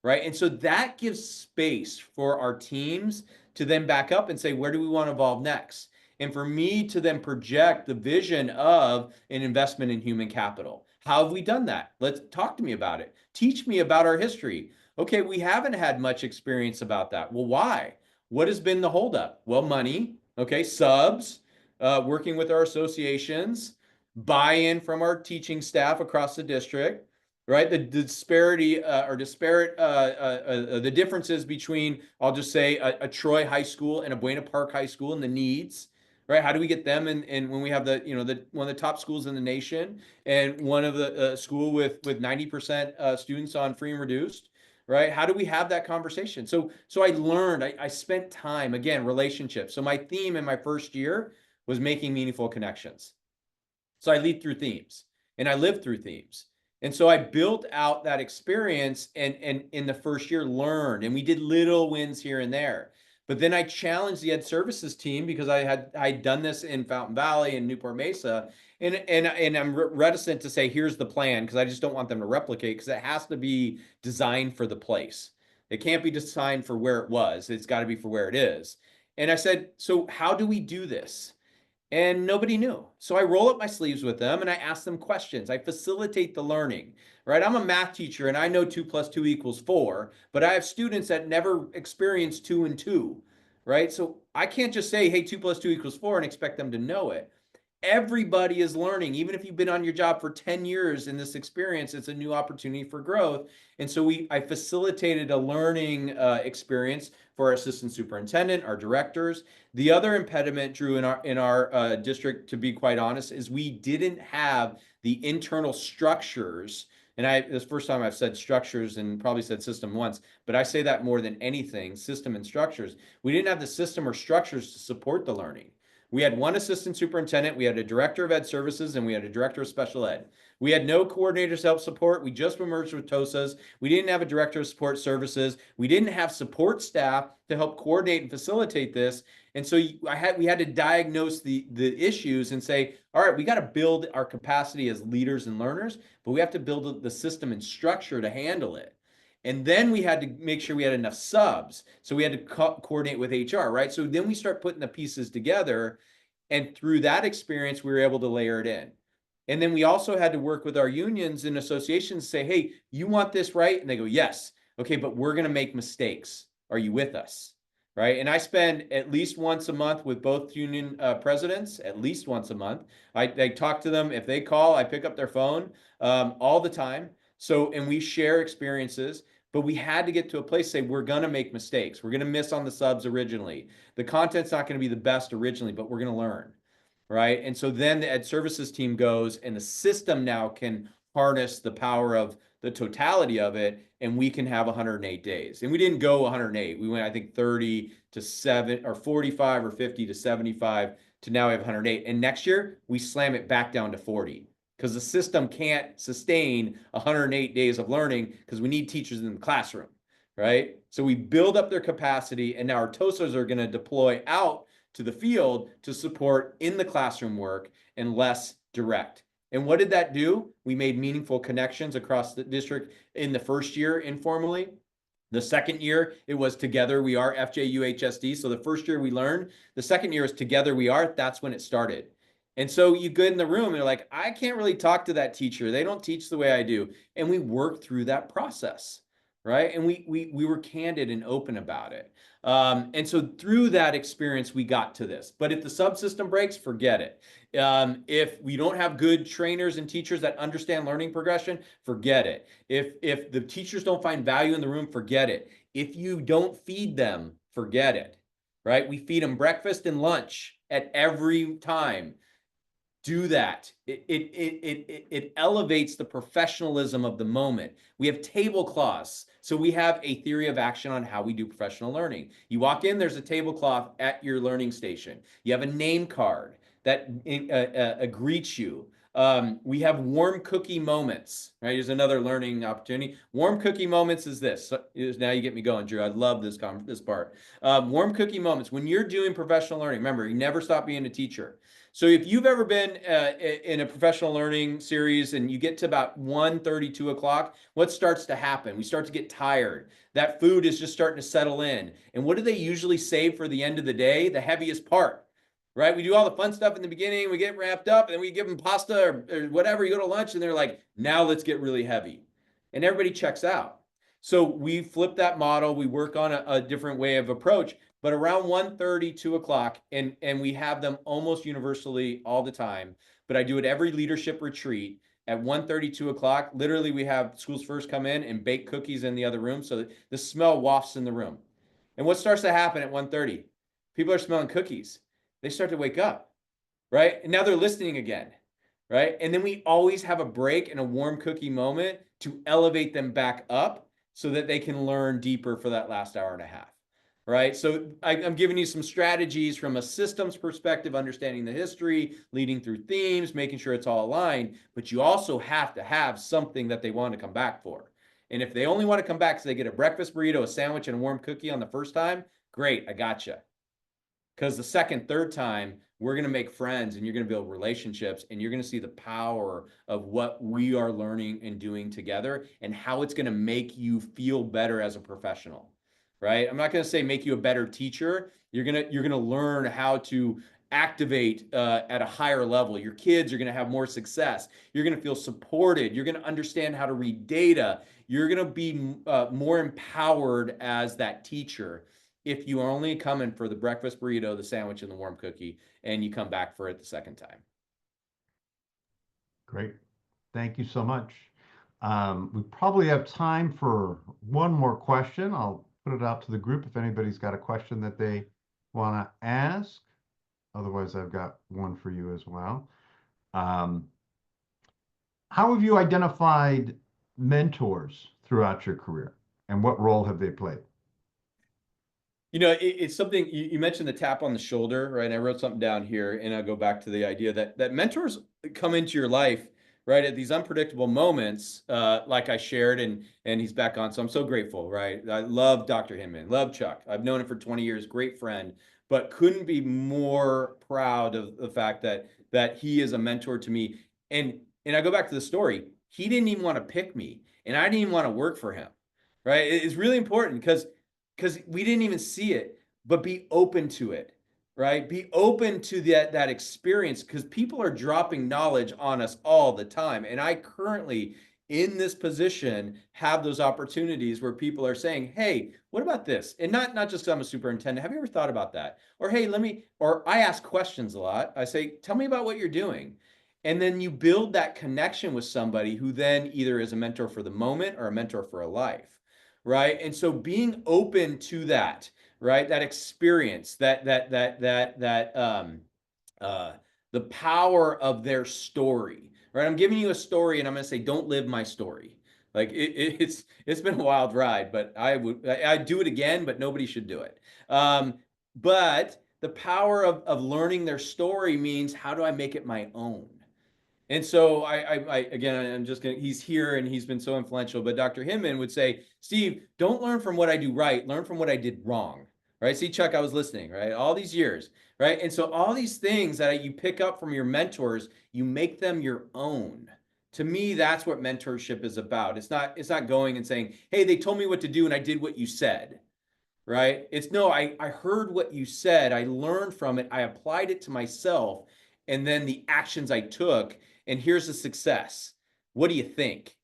right? And so that gives space for our teams to then back up and say, where do we want to evolve next? And for me to then project the vision of an investment in human capital. How have we done that? Let's talk to me about it. Teach me about our history. Okay, we haven't had much experience about that. Well, why? What has been the holdup? Well, money, okay, subs, working with our associations, buy-in from our teaching staff across the district, right? The disparity the differences between, I'll just say, a Troy High School and a Buena Park High School and the needs, right? How do we get them in when we have one of the top schools in the nation and one of the school with 90% students on free and reduced? Right? How do we have that conversation? So I learned, I spent time, again, relationships. So my theme in my first year was making meaningful connections. So I lead through themes and I live through themes. And so I built out that experience and in the first year learned, and we did little wins here and there. But then I challenged the ed services team because I'd done this in Fountain Valley and Newport Mesa. And I'm reticent to say, here's the plan, because I just don't want them to replicate, because it has to be designed for the place. It can't be designed for where it was. It's got to be for where it is. And I said, so how do we do this? And nobody knew. So I roll up my sleeves with them and I ask them questions. I facilitate the learning, right? I'm a math teacher and I know 2 + 2 = 4, but I have students that never experienced 2 and 2, right? So I can't just say, hey, 2 + 2 = 4 and expect them to know it. Everybody is learning. Even if you've been on your job for 10 years in this experience, it's a new opportunity for growth. And so I facilitated a learning experience for our assistant superintendent, our directors. The other impediment, Drew, in our district, to be quite honest, is we didn't have the internal structures. And this is the first time I've said structures and probably said system once, but I say that more than anything, system and structures. We didn't have the system or structures to support the learning. We had one assistant superintendent, we had a director of ed services, and we had a director of special ed. We had no coordinators to help support. We just merged with TOSAs. We didn't have a director of support services. We didn't have support staff to help coordinate and facilitate this. And so we had to diagnose the issues and say, all right, we got to build our capacity as leaders and learners, but we have to build the system and structure to handle it. And then we had to make sure we had enough subs. So we had to coordinate with HR, right? So then we start putting the pieces together. And through that experience, we were able to layer it in. And then we also had to work with our unions and associations, say, hey, you want this, right? And they go, yes. Okay, but we're going to make mistakes. Are you with us? right? And I spend at least once a month with both union presidents, at least once a month. I talk to them. If they call, I pick up their phone all the time. So, and we share experiences, but we had to get to a place, say, we're going to make mistakes. We're going to miss on the subs originally. The content's not going to be the best originally, but we're going to learn, right? And so then the ed services team goes, and the system now can harness the power of the totality of it, and we can have 108 days. And we didn't go 108. We went, I think, 30 to 7 or 45 or 50 to 75 to now we have 108. And next year, we slam it back down to 40 because the system can't sustain 108 days of learning because we need teachers in the classroom, right? So we build up their capacity, and now our TOSAs are going to deploy out to the field to support in the classroom work and less direct. And what did that do? We made meaningful connections across the district in the first year informally. The second year, it was together we are FJUHSD. So the first year we learned, the second year is together we are. That's when it started. And so you get in the room and you're like, I can't really talk to that teacher. They don't teach the way I do. And we work through that process, right? And we were candid and open about it. And so through that experience, we got to this. But if the subsystem breaks, forget it. If we don't have good trainers and teachers that understand learning progression, forget it. If the teachers don't find value in the room, forget it. If you don't feed them, forget it, right? We feed them breakfast and lunch at every time. Do that. It elevates the professionalism of the moment. We have tablecloths. So we have a theory of action on how we do professional learning. You walk in, there's a tablecloth at your learning station. You have a name card that greets you. We have warm cookie moments, right? Here's another learning opportunity. Warm cookie moments is this. So, now you get me going, Drew. I love this part. Warm cookie moments. When you're doing professional learning, remember, you never stop being a teacher. So if you've ever been in a professional learning series and you get to about 1:30, 2 o'clock, what starts to happen? We start to get tired. That food is just starting to settle in. And what do they usually save for the end of the day? The heaviest part, right? We do all the fun stuff in the beginning, we get wrapped up, and then we give them pasta or whatever. You go to lunch and they're like, now let's get really heavy. And everybody checks out. So we flip that model. We work on a different way of approach. But around 1:30, 2 o'clock, and we have them almost universally all the time, but I do it every leadership retreat at 1:30, 2 o'clock. Literally, we have schools first come in and bake cookies in the other room so that the smell wafts in the room. And what starts to happen at 1:30? People are smelling cookies. They start to wake up, right? And now they're listening again, right? And then we always have a break and a warm cookie moment to elevate them back up so that they can learn deeper for that last hour and a half. Right. So I'm giving you some strategies from a systems perspective, understanding the history, leading through themes, making sure it's all aligned. But you also have to have something that they want to come back for. And if they only want to come back so they get a breakfast burrito, a sandwich, and a warm cookie on the first time, great, I gotcha. Because the second, third time, we're going to make friends and you're going to build relationships and you're going to see the power of what we are learning and doing together and how it's going to make you feel better as a professional. Right? I'm not going to say make you a better teacher. You're going to learn how to activate at a higher level. Your kids are going to have more success. You're going to feel supported. You're going to understand how to read data. You're going to be more empowered as that teacher if you are only coming for the breakfast burrito, the sandwich, and the warm cookie, and you come back for it the second time. Great. Thank you so much. We probably have time for one more question. I'll put it out to the group if anybody's got a question that they want to ask. Otherwise, I've got one for you as well. How have you identified mentors throughout your career, and what role have they played? You know, it's something you mentioned, the tap on the shoulder, right? And I wrote something down here, and I'll go back to the idea that mentors come into your life, right, at these unpredictable moments, like I shared, and he's back on. So I'm so grateful, right? I love Dr. Hinman, love Chuck. I've known him for 20 years, great friend, but couldn't be more proud of the fact that he is a mentor to me. And I go back to the story. He didn't even want to pick me, and I didn't even want to work for him, right? It's really important because we didn't even see it, but be open to it, right? Be open to that experience because people are dropping knowledge on us all the time. And I currently in this position have those opportunities where people are saying, hey, what about this? And not just 'cause I'm a superintendent. Have you ever thought about that? Or, hey, or I ask questions a lot. I say, tell me about what you're doing. And then you build that connection with somebody who then either is a mentor for the moment or a mentor for a life, right? And so being open to that, right? That experience, the power of their story, right? I'm giving you a story and I'm going to say, don't live my story. Like it's been a wild ride, but I'd do it again, but nobody should do it. But the power of learning their story means, how do I make it my own? And so again, I'm just gonna, he's here and he's been so influential, but Dr. Hinman would say, Steve, don't learn from what I do right, learn from what I did wrong, right? See, Chuck, I was listening, right? All these years, right? And so all these things that you pick up from your mentors, you make them your own. To me, that's what mentorship is about. It's not going and saying, hey, they told me what to do and I did what you said, right? It's no, I heard what you said, I learned from it, I applied it to myself, and then the actions I took, and here's the success. What do you think?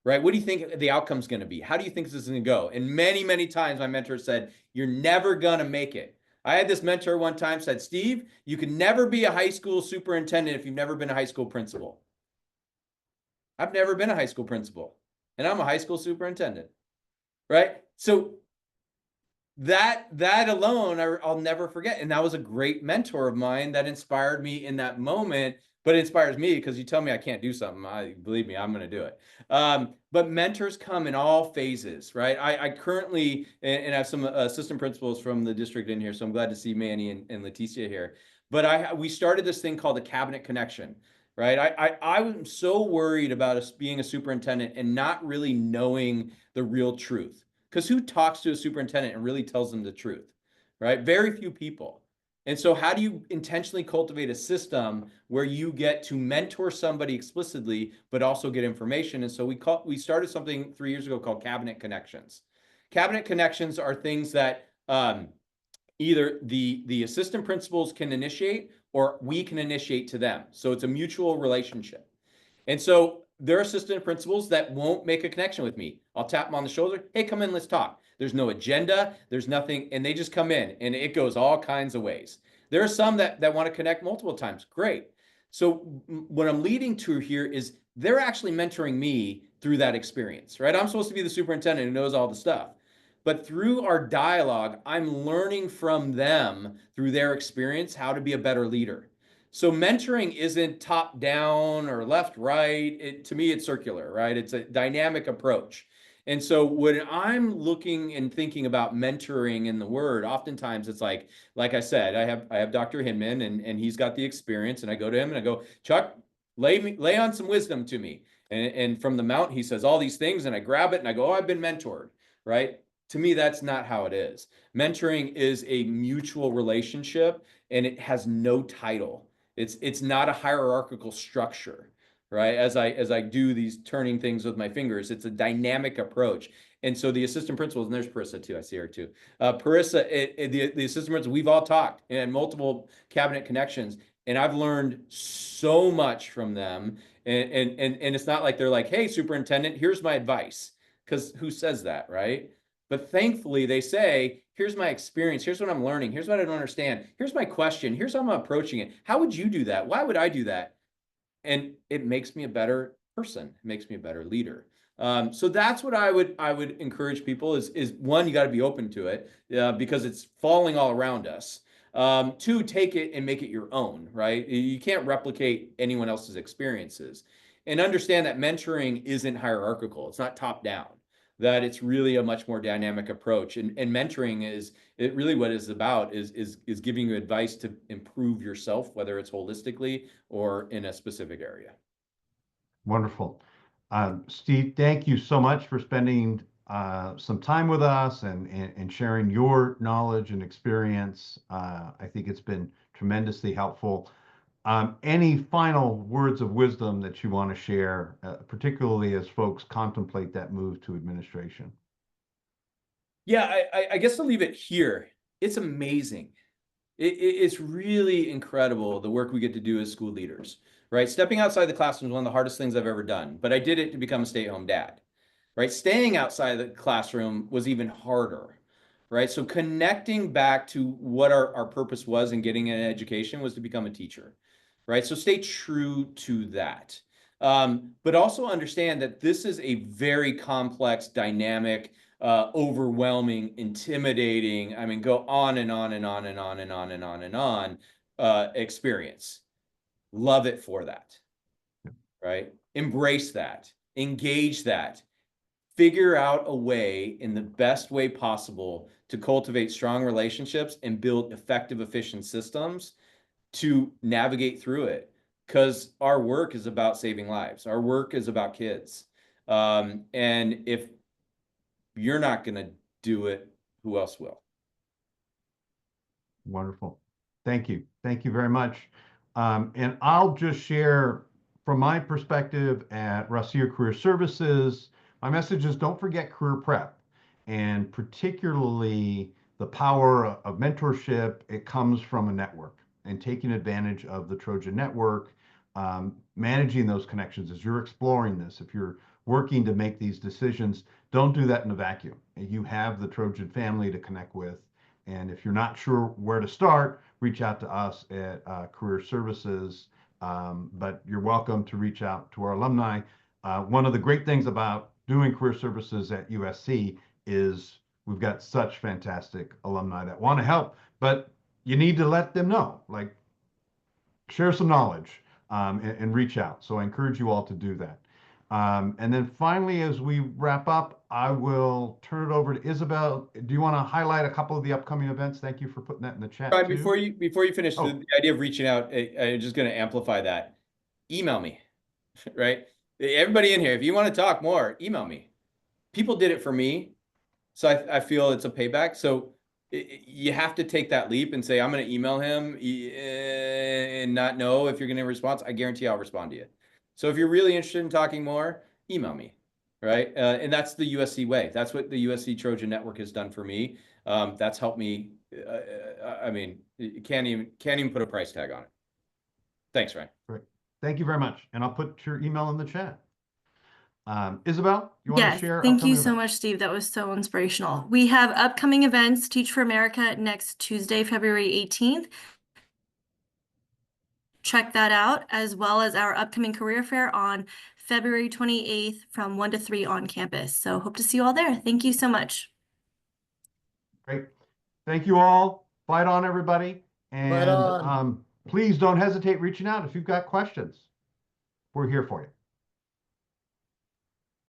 Right? What do you think the outcome's going to be? How do you think this is going to go? And many, many times my mentor said, you're never going to make it. I had this mentor one time said, Steve, you can never be a high school superintendent if you've never been a high school principal. I've never been a high school principal, and I'm a high school superintendent, right? So that alone, I'll never forget. And that was a great mentor of mine that inspired me in that moment, but it inspires me because you tell me I can't do something. Believe me, I'm going to do it. But mentors come in all phases, right? I currently, and I have some assistant principals from the district in here, so I'm glad to see Manny and Leticia here. But we started this thing called the Cabinet Connection, right? I'm so worried about us being a superintendent and not really knowing the real truth. Because who talks to a superintendent and really tells them the truth, right? Very few people. And so how do you intentionally cultivate a system where you get to mentor somebody explicitly, but also get information? And so we started something 3 years ago called Cabinet Connections. Cabinet Connections are things that either the assistant principals can initiate or we can initiate to them. So it's a mutual relationship. And so there are assistant principals that won't make a connection with me. I'll tap them on the shoulder. Hey, come in, let's talk. There's no agenda. There's nothing. And they just come in and it goes all kinds of ways. There are some that want to connect multiple times. Great. So what I'm leading to here is they're actually mentoring me through that experience, right? I'm supposed to be the superintendent who knows all the stuff. But through our dialogue, I'm learning from them through their experience how to be a better leader. So mentoring isn't top down or left, right. To me, it's circular, right? It's a dynamic approach. And so when I'm looking and thinking about mentoring in the word, oftentimes it's like I said, I have Dr. Hinman and he's got the experience, and I go to him and I go, Chuck, lay on some wisdom to me. And from the mount, he says all these things, and I grab it and I go, oh, I've been mentored, right? To me, that's not how it is. Mentoring is a mutual relationship, and it has no title. It's not a hierarchical structure, right? As I do these turning things with my fingers, it's a dynamic approach. And so the assistant principals, and there's Parissa too, I see her too. Parissa, the assistant principals, we've all talked and multiple cabinet connections, and I've learned so much from them. And it's not like they're like, hey, superintendent, here's my advice, because who says that, right? But thankfully, they say, here's my experience. Here's what I'm learning. Here's what I don't understand. Here's my question. Here's how I'm approaching it. How would you do that? Why would I do that? And it makes me a better person. It makes me a better leader. So that's what I would encourage people is one, you got to be open to it because it's falling all around us. Two, take it and make it your own, right? You can't replicate anyone else's experiences. And understand that mentoring isn't hierarchical. It's not top down. That it's really a much more dynamic approach. And mentoring it really what it's about is giving you advice to improve yourself, whether it's holistically or in a specific area. Wonderful. Steve, thank you so much for spending some time with us and sharing your knowledge and experience. I think it's been tremendously helpful. Any final words of wisdom that you want to share, particularly as folks contemplate that move to administration? Yeah, I guess I'll leave it here. It's amazing. It's really incredible the work we get to do as school leaders, right? Stepping outside the classroom is one of the hardest things I've ever done, but I did it to become a stay-at-home dad, right? Staying outside the classroom was even harder, right? So connecting back to what our purpose was in getting an education was to become a teacher, right? So stay true to that. But also understand that this is a very complex, dynamic, overwhelming, intimidating, I mean, go on and on and on and on and on and on and on experience. Love it for that, right? Embrace that, engage that, figure out a way in the best way possible to cultivate strong relationships and build effective, efficient systems to navigate through it. Because our work is about saving lives. Our work is about kids. And if you're not going to do it, who else will? Wonderful. Thank you. Thank you very much. And I'll just share from my perspective at Rossier Career Services, my message is don't forget career prep, and particularly the power of mentorship. It comes from a network and taking advantage of the Trojan network, managing those connections as you're exploring this. If you're working to make these decisions, don't do that in a vacuum. You have the Trojan family to connect with. And if you're not sure where to start, reach out to us at Career Services. But you're welcome to reach out to our alumni. One of the great things about doing Career Services at USC is we've got such fantastic alumni that want to help, but you need to let them know, like share some knowledge and reach out. So I encourage you all to do that. And then finally, as we wrap up, I will turn it over to Isabel. Do you want to highlight a couple of the upcoming events? Thank you for putting that in the chat Right, too. before you finish, Oh. the idea of reaching out, I'm just going to amplify that. Email me, right? Everybody in here, if you want to talk more, email me. People did it for me, so I feel it's a payback. So you have to take that leap and say, I'm going to email him and not know if you're going to respond. I guarantee I'll respond to you. So if you're really interested in talking more, email me, right? And that's the USC way. That's what the USC Trojan Network has done for me. That's helped me. I mean, you can't even put a price tag on it. Thanks, Ryan. Great. Thank you very much. And I'll put your email in the chat. Isabel, you want to Yes, share? thank you upcoming so events? much, Steve. That was so inspirational. We have upcoming events, Teach for America next Tuesday, February 18th. Check that out, as well as our upcoming career fair on February 28th from 1 to 3 on campus. So hope to see you all there. Thank you so much. Great. Thank you all. Fight on, everybody. Fight And on. please don't hesitate reaching out if you've got questions. We're here for you.